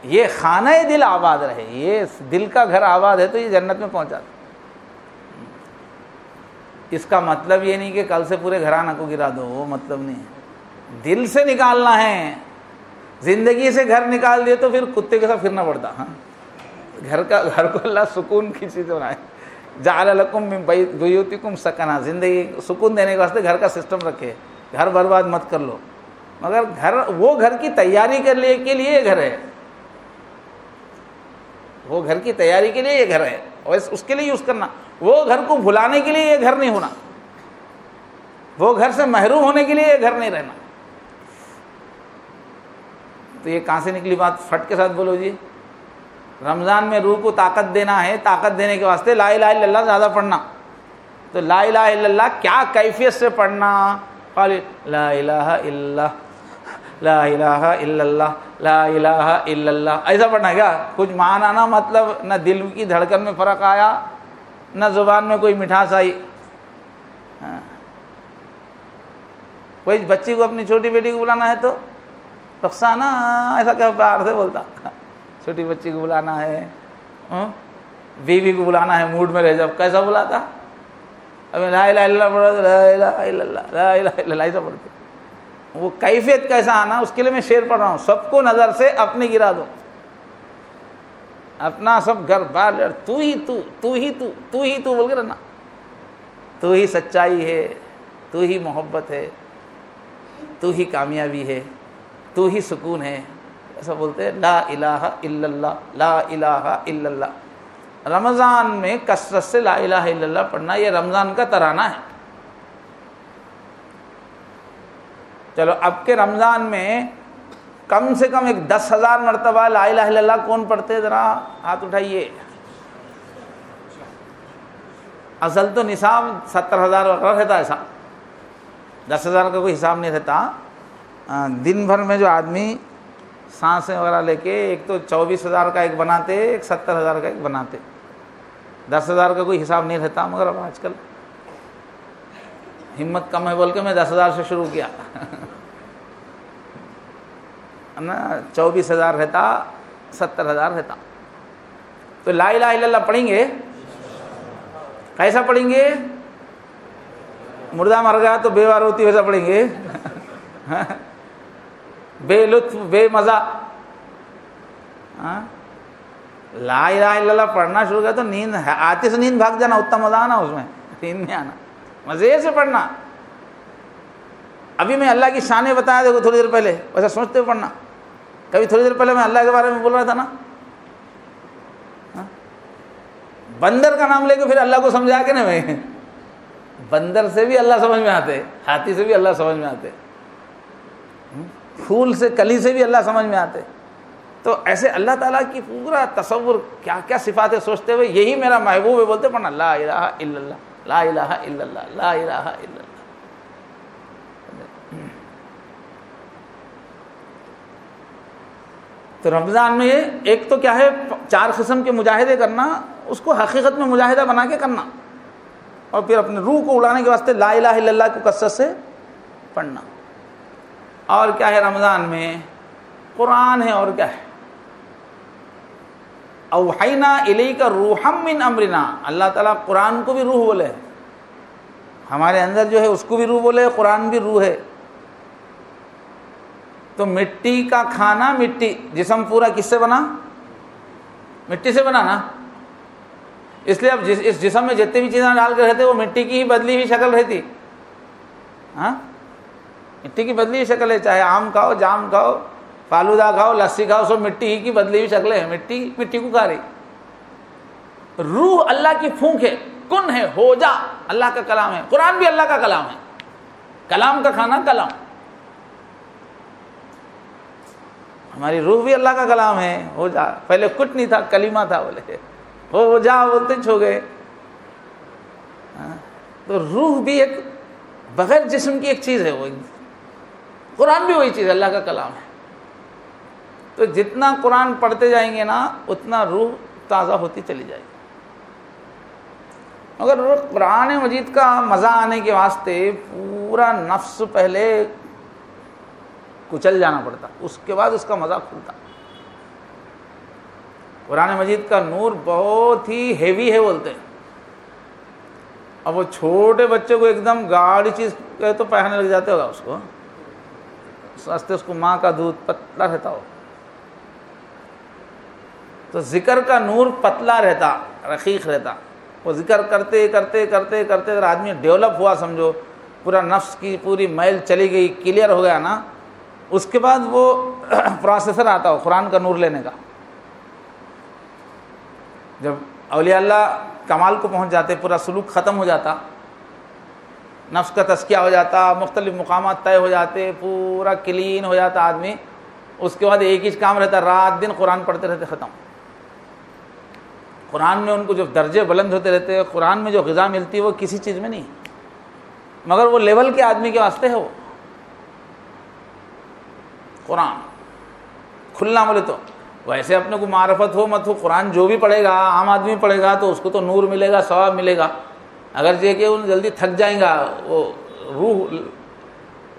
یہ خانہ دل آباد رہے، یہ دل کا گھر آباد ہے تو یہ جنت میں پہنچ جاتا۔ اس کا مطلب یہ نہیں کہ کل سے پورے گھرانہ کو گرا دو، وہ مطلب نہیں ہے، دل سے نکالنا ہے۔ زندگی سے گھر نکال دیے تو پھر کتے کے ساتھ پھرنا پڑتا۔ ہاں گھر کو اللہ سکون کی چیز بنائے، جعل لکم من بیوتکم سکنا، زندگی سکون دینے کے واسطے گھر کا سسٹم رکھے، گھر برباد مت کر لو، مگر وہ گھر کی تیاری کے لیے یہ گھر ہے، وہ گھر کی تیاری کے لیے یہ گھر ہے، اور اس کے لیے یوز کرنا۔ وہ گھر کو بھلانے کے لیے یہ گھر نہیں ہونا، وہ گھر سے محروم ہونے کے لیے یہ گھر نہیں رہنا۔ تو یہ کہاں سے نکلی بات؟ پھٹ کے ساتھ بولو جی۔ رمضان میں روح کو طاقت دینا ہے، طاقت دینے کے واسطے لا الہ الا اللہ زیادہ پڑھنا۔ تو لا الہ الا اللہ کیا کیفیت سے پڑھنا؟ خالی لا الہ الا اللہ، لا الہ الا اللہ، لا الہ الا اللہ، ایسا پڑھنا ہے کیا؟ کچھ معنی نہ، مطلب نہ دل کی دھڑکن میں فرق آیا، نہ زبان میں کوئی مٹھاس آئی، کوئی بچی کو اپنی چھوٹی بیٹی کو بلانا ہے تو رخسانہ ایسا کیا پیار سے بولتا، چھوٹی بچی کو بلانا ہے، بیوی کو بلانا ہے موڈ میں رہ جب کیسا بلاتا، ابھی لا الہ الا اللہ پڑھا، لا الہ الا اللہ، لا الہ الا اللہ ایسا پڑھتے. وہ کیفیت کیسا آنا، اس کے لیے میں شعر پڑھ رہا ہوں. سب کو نظر سے اپنی گرا دو، اپنا سب گھر بار تو ہی تو، تو ہی تو، تو ہی تو بول کے رہنا. تو ہی سچائی ہے، تو ہی محبت ہے، تو ہی کامیابی ہے، تو ہی سکون ہے. ایسا بولتے ہیں لا الہ الا اللہ، لا الہ الا اللہ. رمضان میں کثرت سے لا الہ الا اللہ پڑھنا، یہ رمضان کا ترانہ ہے. چلو اب کے رمضان میں کم سے کم ایک 10,000 مرتبہ لا الہ الا اللہ کون پڑھتے، ذرا ہاتھ اٹھائیے. اصل تو نصاب 70,000 وغیرہ رہتا، ایسا 10,000 کا کوئی حساب نہیں رہتا. دن بھر میں جو آدمی سانسیں وغیرہ لے کے ایک تو 24,000 کا ایک بناتے، ایک 70,000 کا ایک بناتے. 10,000 کا کوئی حساب نہیں رہتا. مگر اب آج کل ہمت کم ہے بول کے میں 10,000 سے شروع کیا نا. 24,000 رہتا، 70,000 رہتا. تو لا الہ الا اللہ پڑھیں گے، کیسا پڑھیں گے؟ مردہ مر گیا تو بے وار ہوتی ویسا پڑھیں گے بے لطف بے مزہ. لا الہ الا اللہ پڑھنا شروع کیا تو نیند آتے سے نیند بھاگ جانا، اتنا مزہ آنا اس میں، نیند نہیں آنا، مزے سے پڑھنا. ابھی میں اللہ کی شانیں بتایا دیکھو تھوڑی دیر پہلے، ویسا سوچتے ہوئے پڑھنا. کبھی تھوڑی دیر پہلے میں اللہ کے بارے میں بول رہا تھا نا، بندر کا نام لے کے پھر اللہ کو سمجھا کے نا، میں بندر سے بھی اللہ سمجھ میں آتے، ہاتھی سے بھی اللہ سمجھ میں آتے، پھول سے کلی سے بھی اللہ سمجھ میں آتے. تو ایسے اللہ تعالیٰ کی پورا تصور کیا کیا صفاتیں سوچتے ہوئے یہی میرا محبوب ہے بولتے پڑھنا لا الہ الا اللہ، لا الہ الا اللہ، لا الہ الا اللہ. تو رمضان میں ایک تو کیا ہے 4 قسم کے مجاہدے کرنا، اس کو حقیقت میں مجاہدہ بنا کے کرنا، اور پھر اپنے روح کو اڑانے کے واسطے لا الہ الا اللہ کو کثرت سے پڑھنا. اور کیا ہے رمضان میں؟ قرآن ہے. اور کیا ہے؟ اوحینا الیک روحا من امرنا. اللہ تعالیٰ قرآن کو بھی روح بولے، ہمارے اندر جو ہے اس کو بھی روح بولے، قرآن بھی روح ہے. تو مٹی کا کھانا، مٹی، جسم پورا کس سے بنا؟ مٹی سے بنا نا. اس لیے اب اس جسم میں جتنے بھی چیزیں ڈال کے رہتے وہ مٹی کی ہی بدلی ہوئی شکل رہتی. ہاں، مٹی کی بدلی ہوئی شکل ہے. چاہے آم کھاؤ، جام کھاؤ، فالودہ کھاؤ، لسی کھاؤ، سب مٹی ہی کی بدلی ہوئی شکلیں ہیں. مٹی کو کھا رہی. روح اللہ کی پھونک ہے، کن ہے، ہو جا، اللہ کا کلام ہے. قرآن بھی اللہ کا کلام ہے. کلام کا کھانا کلام. ہماری روح بھی اللہ کا کلام ہے. ہو جا، پہلے کچھ نہیں تھا، کلمہ تھا، بولے ہو جا بولتے چھو گئے. تو روح بھی ایک بغیر جسم کی ایک چیز ہے. وہ قرآن بھی وہی چیز ہے، اللہ کا کلام ہے. تو جتنا قرآن پڑھتے جائیں گے نا اتنا روح تازہ ہوتی چلی جائے گی. مگر قرآن مجید کا مزہ آنے کے واسطے پورا نفس پہلے کچل جانا پڑتا، اس کے بعد اس کا مزہ کھلتا. قرآن مجید کا نور بہت ہی ہیوی ہے بولتے ہیں. اب وہ چھوٹے بچے کو ایک دم گاڑی چیز کہے تو پہننے لگ جاتے ہوگا، اس کو واسطے اس کو ماں کا دودھ پتلا رہتا ہو. تو ذکر کا نور پتلا رہتا، رقیق رہتا. وہ ذکر کرتے کرتے کرتے کرتے اگر آدمی ڈیولپ ہوا سمجھو، پورا نفس کی پوری میل چلی گئی، کلیئر ہو گیا نا، اس کے بعد وہ پروسیسر آتا ہو قرآن کا نور لینے کا. جب اولیاء اللہ کمال کو پہنچ جاتے، پورا سلوک ختم ہو جاتا، نفس کا تزکیہ ہو جاتا، مختلف مقامات طے ہو جاتے، پورا کلین ہو جاتا آدمی. اس کے بعد ایک ہی کام رہتا، رات دن قرآن پڑھتے رہتے، ختم. قرآن میں ان کو جو درجے بلند ہوتے رہتے، قرآن میں جو غذا ملتی ہے وہ کسی چیز میں نہیں، مگر وہ لیول کے آدمی کے واسطے ہے. وہ قرآن کھلنا بولے تو ویسے اپنے کو معرفت ہو مت ہو، قرآن جو بھی پڑھے گا، عام آدمی پڑھے گا تو اس کو تو نور ملے گا، ثواب ملے گا. اگر یہ کہ وہ جلدی تھک جائیں گا، وہ روح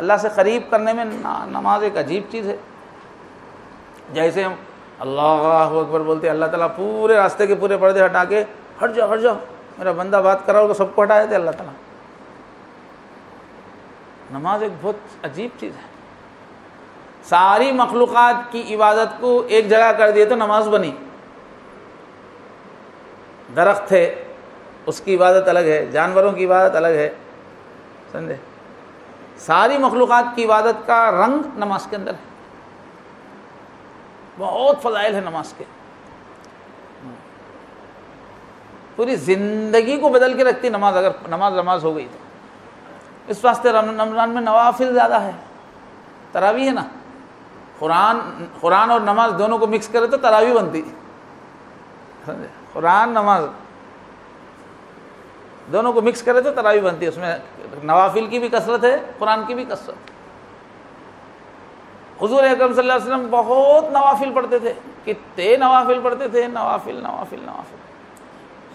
اللہ سے قریب کرنے میں نماز ایک عجیب چیز ہے. جیسے ہم اللہ اکبر بولتے ہیں، اللہ تعالیٰ پورے راستے کے پورے پردے ہٹا کے ہٹ جاؤ میرا بندہ بات کر رہا ہوگا، سب کو ہٹا دیتے اللہ تعالیٰ. نماز ایک بہت عجیب چیز ہے. ساری مخلوقات کی عبادت کو ایک جگہ کر دیے تو نماز بنی. درخت ہے اس کی عبادت الگ ہے، جانوروں کی عبادت الگ ہے، سمجھے؟ ساری مخلوقات کی عبادت کا رنگ نماز کے اندر ہے. بہت فضائل ہے نماز کے، پوری زندگی کو بدل کے رکھتی نماز، اگر نماز ہو گئی تو. اس واسطے رمضان میں نوافل زیادہ ہے. تراویح ہے نا، قرآن اور نماز دونوں کو مکس کرے تو تراویح بنتی. قرآن نماز دونوں کو مکس کرے تو تراویح بنتی ہے. اس میں نوافل کی بھی کثرت ہے، قرآن کی بھی کثرت. حضور اکرم صلی اللہ علیہ وسلم بہت نوافل پڑھتے تھے، کتنے نوافل پڑھتے تھے، نوافل.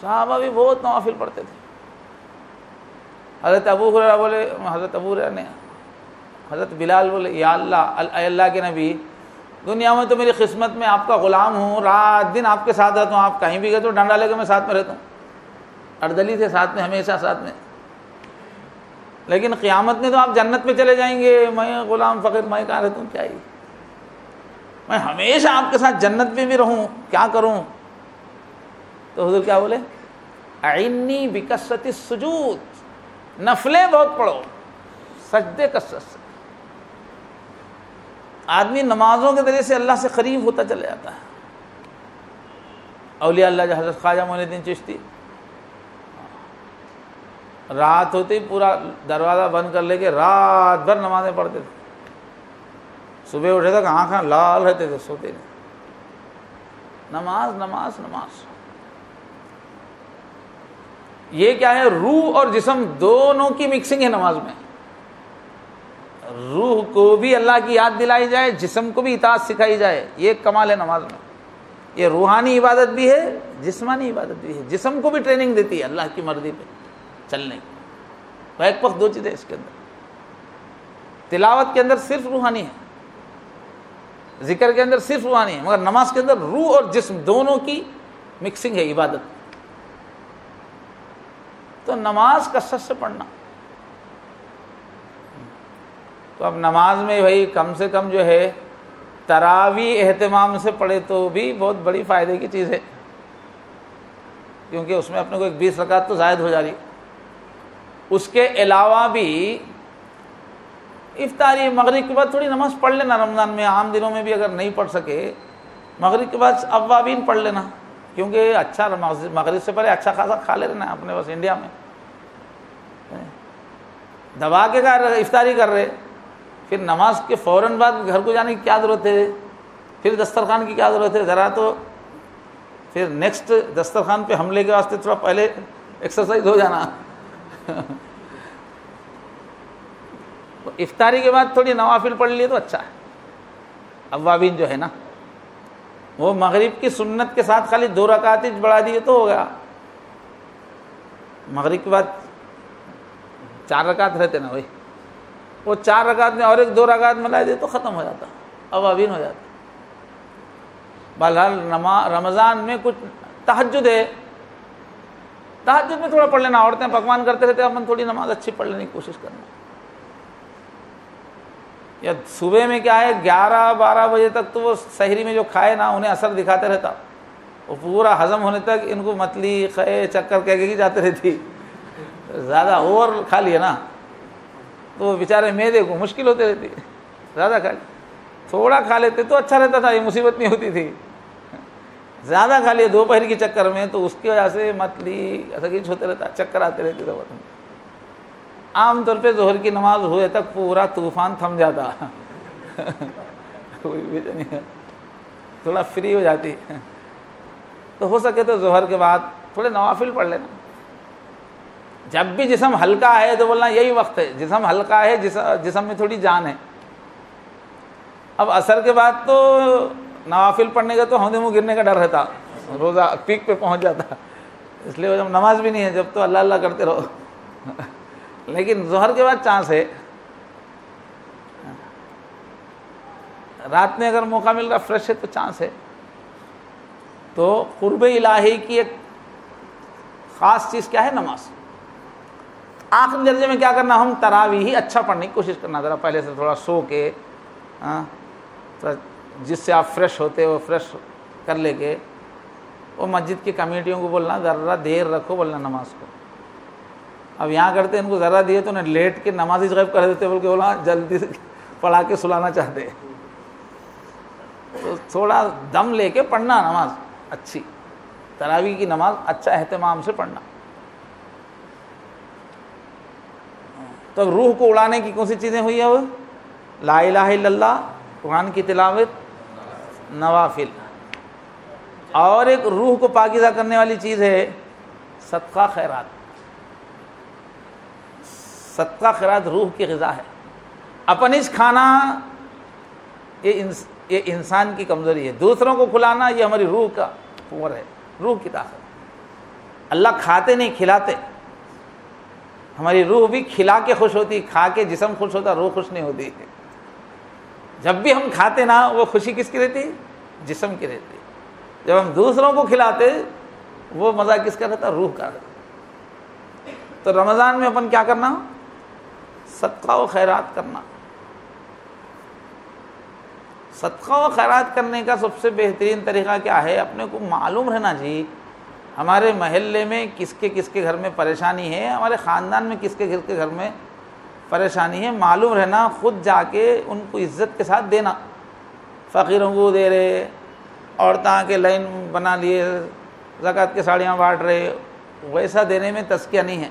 صحابہ بھی بہت نوافل پڑھتے تھے. حضرت ابو ہریرہ بولے، حضرت ابو ہریرہ نے حضرت بلال بولے، یا اللہ کے نبی، دنیا میں تو میری قسمت میں آپ کا غلام ہوں، رات دن آپ کے ساتھ رہتا ہوں، آپ کہیں بھی گئے تو ڈنڈا لے کے میں ساتھ میں رہتا ہوں. اردلی تھے ساتھ میں، ہمیشہ ساتھ میں. لیکن قیامت میں تو آپ جنت میں چلے جائیں گے، میں غلام فقیر میں کہاں رہتا ہوں؟ کیا ہی میں ہمیشہ آپ کے ساتھ جنت میں بھی رہوں، کیا کروں؟ تو حضور کیا بولے؟ اعنی بکثرت السجود، نفلیں بہت پڑھو، سجدے کثرت سے. آدمی نمازوں کے ذریعے سے اللہ سے قریب ہوتا چلا جاتا ہے. اولیاء اللہ جو حضرت خواجہ معین الدین چشتی، رات ہوتی پورا دروازہ بند کر لے کے رات بھر نمازیں پڑھتے تھے. صبح اٹھے تک آنکھیں لال رہتے تھے، سوتے نہیں. نماز. یہ کیا ہے؟ روح اور جسم دونوں کی مکسنگ ہے نماز میں. روح کو بھی اللہ کی یاد دلائی جائے، جسم کو بھی اطاعت سکھائی جائے. یہ کمال ہے نماز میں. یہ روحانی عبادت بھی ہے، جسمانی عبادت بھی ہے. جسم کو بھی ٹریننگ دیتی ہے اللہ کی مرضی پہ چلنے کی. بیک وقت دو چیزیں اس کے اندر. تلاوت کے اندر صرف روحانی ہے، ذکر کے اندر صرف روحانی ہے، مگر نماز کے اندر روح اور جسم دونوں کی مکسنگ ہے عبادت. تو نماز کثرت سے پڑھنا. تو اب نماز میں بھائی کم سے کم جو ہے تراویح اہتمام سے پڑھے تو بھی بہت بڑی فائدے کی چیز ہے، کیونکہ اس میں اپنے کو ایک 20 رکعت تو زائد ہو جا رہی. اس کے علاوہ بھی افطاری مغرب کے بعد تھوڑی نماز پڑھ لینا. رمضان میں عام دنوں میں بھی اگر نہیں پڑھ سکے، مغرب کے بعد اوابین پڑھ لینا، کیونکہ اچھا مغرب سے پہلے اچھا خاصا کھا لے رہنا ہے اپنے بس انڈیا میں. دبا کے افطاری کر رہے، پھر نماز کے فوراً بعد گھر کو جانے کی کیا ضرورت ہے؟ پھر دسترخوان کی کیا ضرورت ہے؟ ذرا تو پھر نیکسٹ دسترخوان پہ حملے کے واسطے تھوڑا پہلے ایکسرسائز ہو جانا. افطاری کے بعد تھوڑی نوافل پڑھ لیے تو اچھا ہے. اوابین جو ہے نا، وہ مغرب کی سنت کے ساتھ خالی 2 رکعت بڑھا دیے تو ہو گیا. مغرب کے بعد 4 رکعت رہتے نا، وہی وہ 4 رکعت میں اور ایک 2 رکعت ملا دے تو ختم ہو جاتا، اوابین ہو جاتا. بہرحال رمضان میں کچھ تہجد ہے، تہجد میں تھوڑا پڑھ لینا. عورتیں پکوان کرتے رہتے، اپن تھوڑی نماز اچھی پڑھ لینے کی کوشش کرنا. یا صبح میں کیا ہے 11-12 بجے تک تو وہ سحری میں جو کھائے نا انہیں اثر دکھاتے رہتا، وہ پورا ہضم ہونے تک ان کو متلی خے چکر کہہ جاتے رہتی. زیادہ اوور کھا لیا نا تو وہ بیچارے معدے کو مشکل ہوتے رہتی. زیادہ کھا لیا، تھوڑا کھا لیتے تو اچھا رہتا تھا، یہ مصیبت نہیں ہوتی تھی. زیادہ کھا لیا دوپہر کی چکر میں تو اس کی وجہ سے متلی ایسا ہوتے رہتا، چکر آتے رہتے تھے. عام طور پہ ظہر کی نماز ہوئے تک پورا طوفان تھم جاتا، کوئی بھی نہیں، تھوڑا فری ہو جاتی. تو ہو سکے تو ظہر کے بعد تھوڑے نوافل پڑھ لینا. جب بھی جسم ہلکا ہے تو بولنا یہی وقت ہے، جسم ہلکا ہے، جسم میں تھوڑی جان ہے. اب عصر کے بعد تو نوافل پڑھنے کا تو ہوندا منہ گرنے کا ڈر رہتا، روزہ پیک پہ پہنچ جاتا، اس لیے جب نماز بھی نہیں ہے، جب تو اللہ اللہ کرتے رہو. لیکن ظہر کے بعد چانس ہے، رات میں اگر موقع مل رہا فریش ہے تو چانس ہے. تو قرب الہی کی ایک خاص چیز کیا ہے؟ نماز. آخری درجے میں کیا کرنا؟ ہم تراویح ہی اچھا پڑھنے کی کوشش کرنا, ذرا پہلے سے تھوڑا سو کے, جس سے آپ فریش ہوتے وہ فریش کر لے کے, وہ مسجد کی کمیٹیوں کو بولنا ذرا دیر رکھو بولنا نماز کو. اب یہاں کرتے ان کو ذرا دیے تو انہیں لیٹ کے نماز ہی غائب کر دیتے, بول کے بولا جلدی سے پڑھا کے سلانا چاہتے. تو تھوڑا دم لے کے پڑھنا نماز اچھی, تراویح کی نماز اچھا اہتمام سے پڑھنا. تو روح کو اڑانے کی کون سی چیزیں ہوئی ہیں؟ وہ لا الہ الا اللہ, قرآن کی تلاوت, نوافل. اور ایک روح کو پاکیزہ کرنے والی چیز ہے صدقہ خیرات. صدقہ خیرات روح کی غذا ہے. اپنج کھانا یہ انسان کی کمزوری ہے, دوسروں کو کھلانا یہ ہماری روح کا پاور ہے, روح کی طاقت. اللہ کھاتے نہیں کھلاتے. ہماری روح بھی کھلا کے خوش ہوتی, کھا کے جسم خوش ہوتا, روح خوش نہیں ہوتی. جب بھی ہم کھاتے نا وہ خوشی کس کی رہتی؟ جسم کی رہتی. جب ہم دوسروں کو کھلاتے وہ مزہ کس کا رہتا؟ روح کا رہتا. تو رمضان میں اپن کیا کرنا؟ صدقہ و خیرات کرنا. صدقہ و خیرات کرنے کا سب سے بہترین طریقہ کیا ہے؟ اپنے کو معلوم رہنا جی ہمارے محلے میں کس کے گھر میں پریشانی ہے, ہمارے خاندان میں کس کے گھر میں پریشانی ہے, معلوم رہنا. خود جا کے ان کو عزت کے ساتھ دینا. فقیروں کو دے رہے, عورتاں کے لائن بنا لیے, زکوٰۃ کے ساڑیاں بانٹ رہے, ویسا دینے میں تزکیہ نہیں ہے.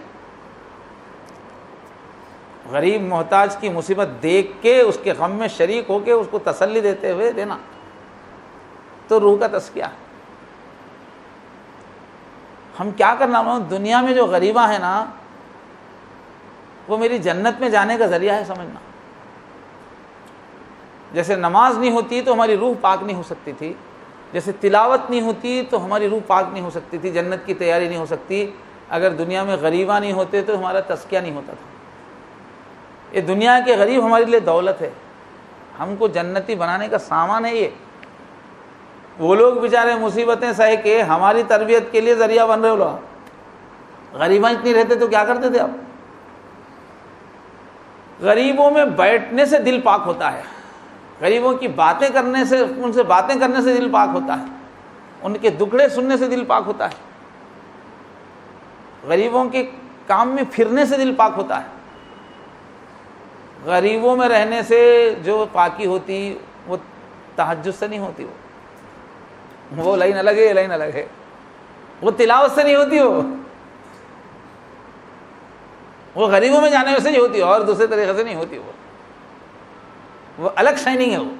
غریب محتاج کی مصیبت دیکھ کے اس کے غم میں شریک ہو کے اس کو تسلی دیتے ہوئے دینا تو روح کا تزکیہ. ہم کیا کرنا؟ دنیا میں جو غریباں ہیں نا وہ میری جنت میں جانے کا ذریعہ ہے سمجھنا. جیسے نماز نہیں ہوتی تو ہماری روح پاک نہیں ہو سکتی تھی, جیسے تلاوت نہیں ہوتی تو ہماری روح پاک نہیں ہو سکتی تھی, جنت کی تیاری نہیں ہو سکتی. اگر دنیا میں غریباں نہیں ہوتے تو ہمارا تزکیہ نہیں ہوتا تھا. یہ دنیا کے غریب ہمارے لیے دولت ہے, ہم کو جنتی بنانے کا سامان ہے. یہ وہ لوگ بیچارے مصیبتیں سہ کے ہماری تربیت کے لیے ذریعہ بن رہے لوگ. غریباں اتنی رہتے تو کیا کرتے تھے؟ اب غریبوں میں بیٹھنے سے دل پاک ہوتا ہے, غریبوں کی باتیں کرنے سے, ان سے باتیں کرنے سے دل پاک ہوتا ہے, ان کے دکھڑے سننے سے دل پاک ہوتا ہے, غریبوں کے کام میں پھرنے سے دل پاک ہوتا ہے. غریبوں میں رہنے سے جو پاکی ہوتی وہ تہجد سے نہیں ہوتی, وہ لائن الگ ہے, لائن الگ ہے. وہ تلاوت سے نہیں ہوتی, وہ غریبوں میں جانے سے نہیں ہوتی, اور دوسرے طریقے سے نہیں ہوتی. وہ الگ شائننگ ہے, وہ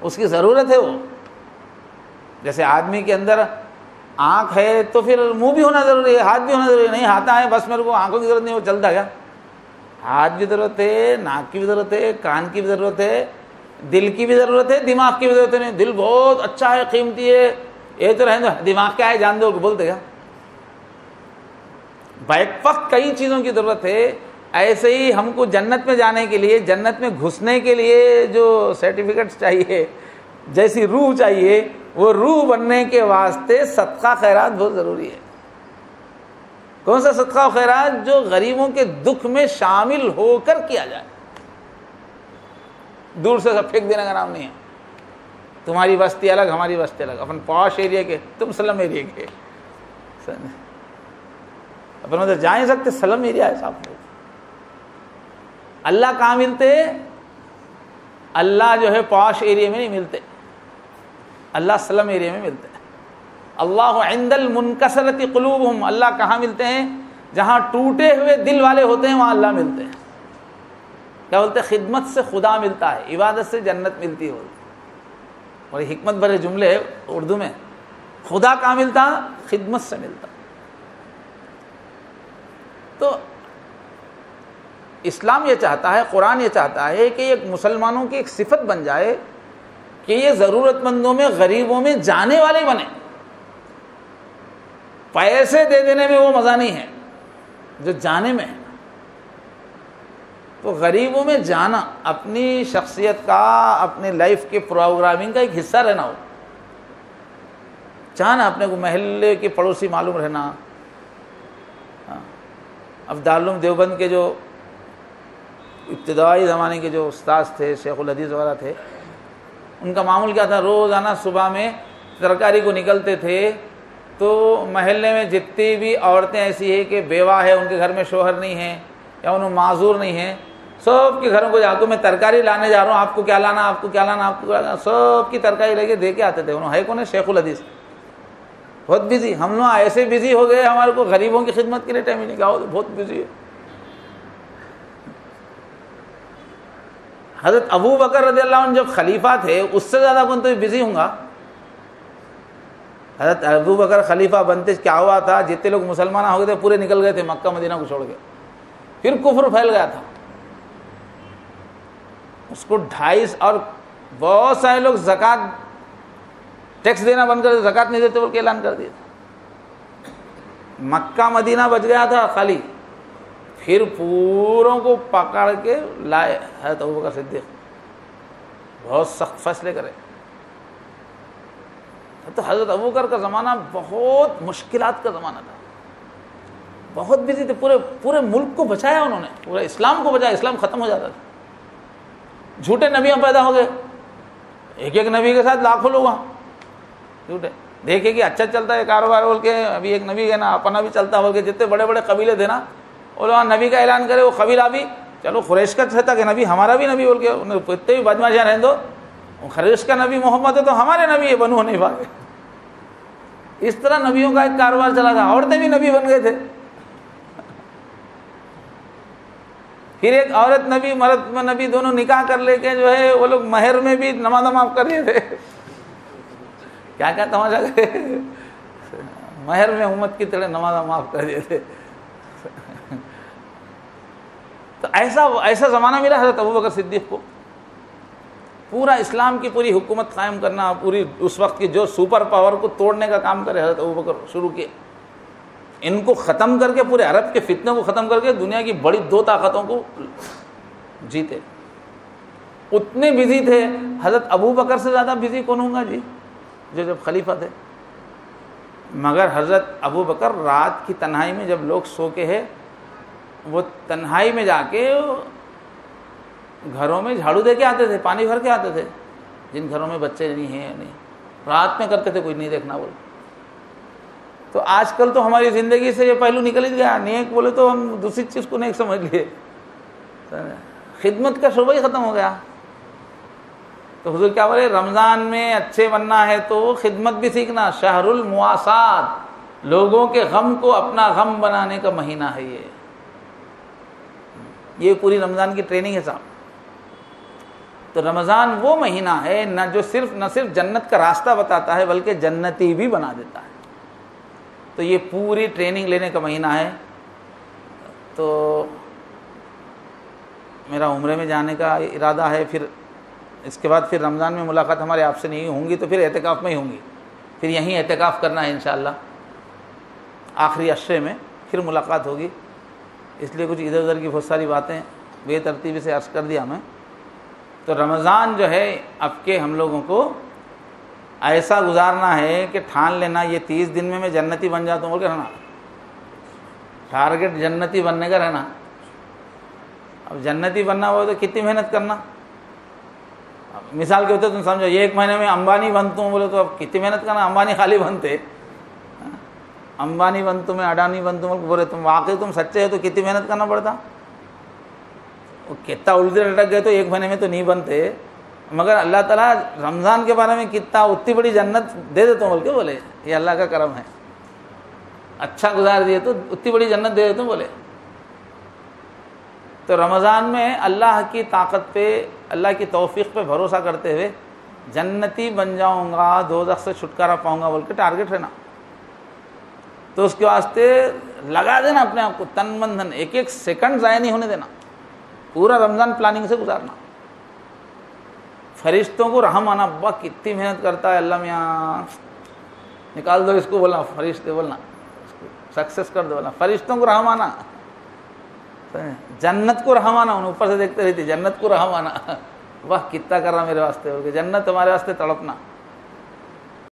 اس کی ضرورت ہے. وہ جیسے آدمی کے اندر آنکھ ہے تو پھر منہ بھی ہونا ضروری ہے, ہاتھ بھی ہونا ضروری ہے. نہیں ہاتھ ہے بس میرے کو آنکھوں کی ضرورت نہیں, وہ چلتا گیا. ہاتھ بھی ضرورت ہے, ناک کی بھی ضرورت ہے, کان کی بھی ضرورت ہے, دل کی بھی ضرورت ہے, دماغ کی بھی ضرورت ہے. نہیں دل بہت اچھا ہے, قیمتی ہے, یہ تو رہنے دو, دماغ کیا ہے جان دو, بولتے گا. بیک وقت کئی چیزوں کی ضرورت ہے. ایسے ہی ہم کو جنت میں جانے کے لیے, جنت میں گھسنے کے لیے جو سرٹیفکیٹس چاہیے, جیسی روح چاہیے, وہ روح بننے کے واسطے صدقہ خیرات بہت ضروری ہے. کون سا صدقہ و خیرات؟ جو غریبوں کے دکھ میں شامل ہو کر کیا جائے. دور سے سب پھینک دینے کا نام نہیں ہے. تمہاری بستی الگ, ہماری بستی الگ, اپن پاش ایریا کے, تم سلم ایریا کے. اپن ادھر جا نہیں سکتے, سلم ایریا ہے صاحب. اللہ کہاں ملتے؟ اللہ جو ہے پاش ایریا میں نہیں ملتے, اللہ سلم ایریا میں ملتے ہیں. اللہ عند المنکسرۃ قلوبہم, اللہ کہاں ملتے ہیں؟ جہاں ٹوٹے ہوئے دل والے ہوتے ہیں وہاں اللہ ملتے ہیں. کیا بولتے ہیں؟ خدمت سے خدا ملتا ہے, عبادت سے جنت ملتی ہے. اور حکمت بھرے جملے اردو میں. خدا کہاں ملتا؟ خدمت سے ملتا. تو اسلام یہ چاہتا ہے, قرآن یہ چاہتا ہے کہ ایک مسلمانوں کی ایک صفت بن جائے کہ یہ ضرورت مندوں میں, غریبوں میں جانے والے بنے. پیسے دے دینے میں وہ مزہ نہیں ہے جو جانے میں ہے. تو غریبوں میں جانا اپنی شخصیت کا، اپنے لائف کے پروگرامنگ کا ایک حصہ رہنا ہو، چاہنا اپنے کو محلے کے پڑوسی معلوم رہنا. اب دارالعلوم دیوبند کے جو ابتدائی زمانے کے جو استاد تھے، شیخ الحدیث وغیرہ تھے، ان کا معمول کیا تھا، روزانہ صبح میں ترکاری کو نکلتے تھے تو محلے میں جتنی بھی عورتیں ایسی ہیں کہ بیوہ ہے، ان کے گھر میں شوہر نہیں ہے یا انہوں معذور نہیں ہیں، سب کے گھروں کو جا کے میں ترکاری لانے جا رہا ہوں، آپ کو کیا لانا، آپ کو کیا لانا، آپ کو کیا لانا، سب کی ترکاری لے کے دے کے آتے تھے. انہوں ہے کون ہے، شیخ الحدیث. بہت بزی. ہم لوگ ایسے بزی ہو گئے، ہمارے کو غریبوں کی خدمت کے لیے ٹائم ہی نہیں. کہا بہت بزی ہے. حضرت ابو بکر رضی اللہ عنہ جب خلیفہ تھے، اس سے زیادہ کون تو بزی ہوں گا. حضرت ابو بکر خلیفہ بنتے کیا ہوا تھا، جتنے لوگ مسلمان ہو گئے تھے پورے نکل گئے تھے مکہ مدینہ کو چھوڑ کے. پھر کفر پھیل گیا تھا، اس کو 2.5 اور بہت سارے لوگ زکوٰۃ ٹیکس دینا بند کر دے، زکوٰۃ نہیں دیتے بول کے اعلان کر دیا. مکہ مدینہ بچ گیا تھا خالی. پھر پوروں کو پکڑ کے لائے حضرت ابوبکر صدیق، بہت سخت فیصلے کرے. تو حضرت ابوبکر کا زمانہ بہت مشکلات کا زمانہ تھا، بہت بزی تھے. پورے ملک کو بچایا انہوں نے، پورے اسلام کو بچایا. اسلام ختم ہو جاتا تھا، جھوٹے نبیاں پیدا ہو گئے، ایک ایک نبی کے ساتھ لاکھوں لوگ وہاں جھوٹے. دیکھے کہ اچھا چلتا ہے کاروبار بول کے، ابھی ایک نبی ہے نا اپنا بھی چلتا بول کے، جتنے بڑے بڑے قبیلے تھے نا وہ لوگ نبی کا اعلان کرے. وہ قبیلہ بھی چلو قریش کا تھا کہ نبی ہمارا بھی نبی بول کے، اتنے بھی بدماشیاں رہیں دو، قریش کا نبی محمد ہے تو ہمارے نبی ہے بنو حنیفہ کے. اس طرح نبیوں کا ایک کاروبار چلا تھا. عورتیں بھی نبی بن گئے تھے. پھر ایک عورت نبی مرد نبی دونوں نکاح کر لے کے جو ہے وہ لوگ مہر میں بھی نماز معاف کر رہے تھے. کیا کیا تماشا کرے، مہر میں امت کی طرح نماز معاف کر دیے تھے. تو ایسا زمانہ ملا حضرت ابوبکر صدیق کو. پورا اسلام کی پوری حکومت قائم کرنا، پوری اس وقت کی جو سپر پاور کو توڑنے کا کام کرے حضرت ابوبکر شروع کیے. ان کو ختم کر کے، پورے عرب کے فتنوں کو ختم کر کے دنیا کی بڑی 2 طاقتوں کو جیتے. اتنے بزی تھے. حضرت ابوبکر سے زیادہ بزی کون ہوں گا جی، جو جب خلیفہ تھے. مگر حضرت ابوبکر رات کی تنہائی میں جب لوگ سو کے ہیں، وہ تنہائی میں جا کے گھروں میں جھاڑو دے کے آتے تھے، پانی بھر کے آتے تھے. جن گھروں میں بچے نہیں ہیں نہیں، رات میں کرتے تھے، کوئی نہیں دیکھنا بول. تو آج کل تو ہماری زندگی سے یہ پہلو نکل ہی گیا. نیک بولے تو ہم دوسری چیز کو نیک سمجھ لیے، خدمت کا شعبہ ہی ختم ہو گیا. تو حضور کیا بولے، رمضان میں اچھے بننا ہے تو خدمت بھی سیکھنا. شہر المواسات، لوگوں کے غم کو اپنا غم بنانے کا مہینہ ہے. یہ پوری رمضان کی ٹریننگ ہے صاحب. تو رمضان وہ مہینہ ہے نہ جو نہ صرف جنت کا راستہ بتاتا ہے بلکہ جنتی بھی بنا دیتا ہے. تو یہ پوری ٹریننگ لینے کا مہینہ ہے. تو میرا عمرے میں جانے کا ارادہ ہے. پھر اس کے بعد پھر رمضان میں ملاقات ہمارے آپ سے نہیں ہوں گی، تو پھر اعتکاف میں ہی ہوں گی. پھر یہیں اعتکاف کرنا ہے انشاءاللہ. آخری عشرے میں پھر ملاقات ہوگی. اس لیے کچھ ادھر ادھر کی بہت ساری باتیں بے ترتیبی سے عرض کر دیا میں. تو رمضان جو ہے اب کے ہم لوگوں کو ایسا گزارنا ہے کہ ٹھان لینا یہ 30 دن میں جنتی بن جاتا ہوں بول کے رہنا. ٹارگیٹ جنتی بننے کا رہنا. اب جنتی بننا ہو تو کتنی محنت کرنا. مثال کے ہوتے تم سمجھو یہ 1 مہینے میں امبانی بنتا ہوں بولے تو اب کتنی محنت کرنا. امبانی خالی بنتے، امبانی بنتوں میں اڈانی بنتوں بولے تم واقعی تم سچے ہو تو کتنی محنت کرنا پڑتا. وہ کتنا الٹے لٹک گئے تو 1 مہینے میں تو نہیں بنتے. مگر اللہ تعالیٰ رمضان کے بارے میں کتنا اتنی بڑی جنت دے دیتا ہوں بول کے بولے یہ اللہ کا کرم ہے. اچھا گزار دیے تو اتنی بڑی جنت دے دیتا ہوں بولے. تو رمضان میں اللہ کی طاقت پہ، اللہ کی توفیق پہ بھروسہ کرتے ہوئے جنتی بن جاؤں گا، دوزخ سے چھٹکارا پاؤں گا بول کے ٹارگیٹ رہنا. تو اس کے واسطے لگا دینا اپنے آپ کو تن من دھن، ایک ایک سیکنڈ ضائع نہیں ہونے دینا. پورا رمضان پلاننگ سے گزارنا. فرشتوں کو رحم آنا، ابا کتنی محنت کرتا ہے اللہ میاں، نکال دو اس کو، بولنا فرشتے، بولنا سکسیس کر دو، بولنا فرشتوں کو رحم آنا. جنت کو رہوانا، اوپر سے دیکھتے رہتی جنت کو رہوانا، واہ کتنا کر رہا میرے واسطے، جنت ہمارے واسطے تڑپنا.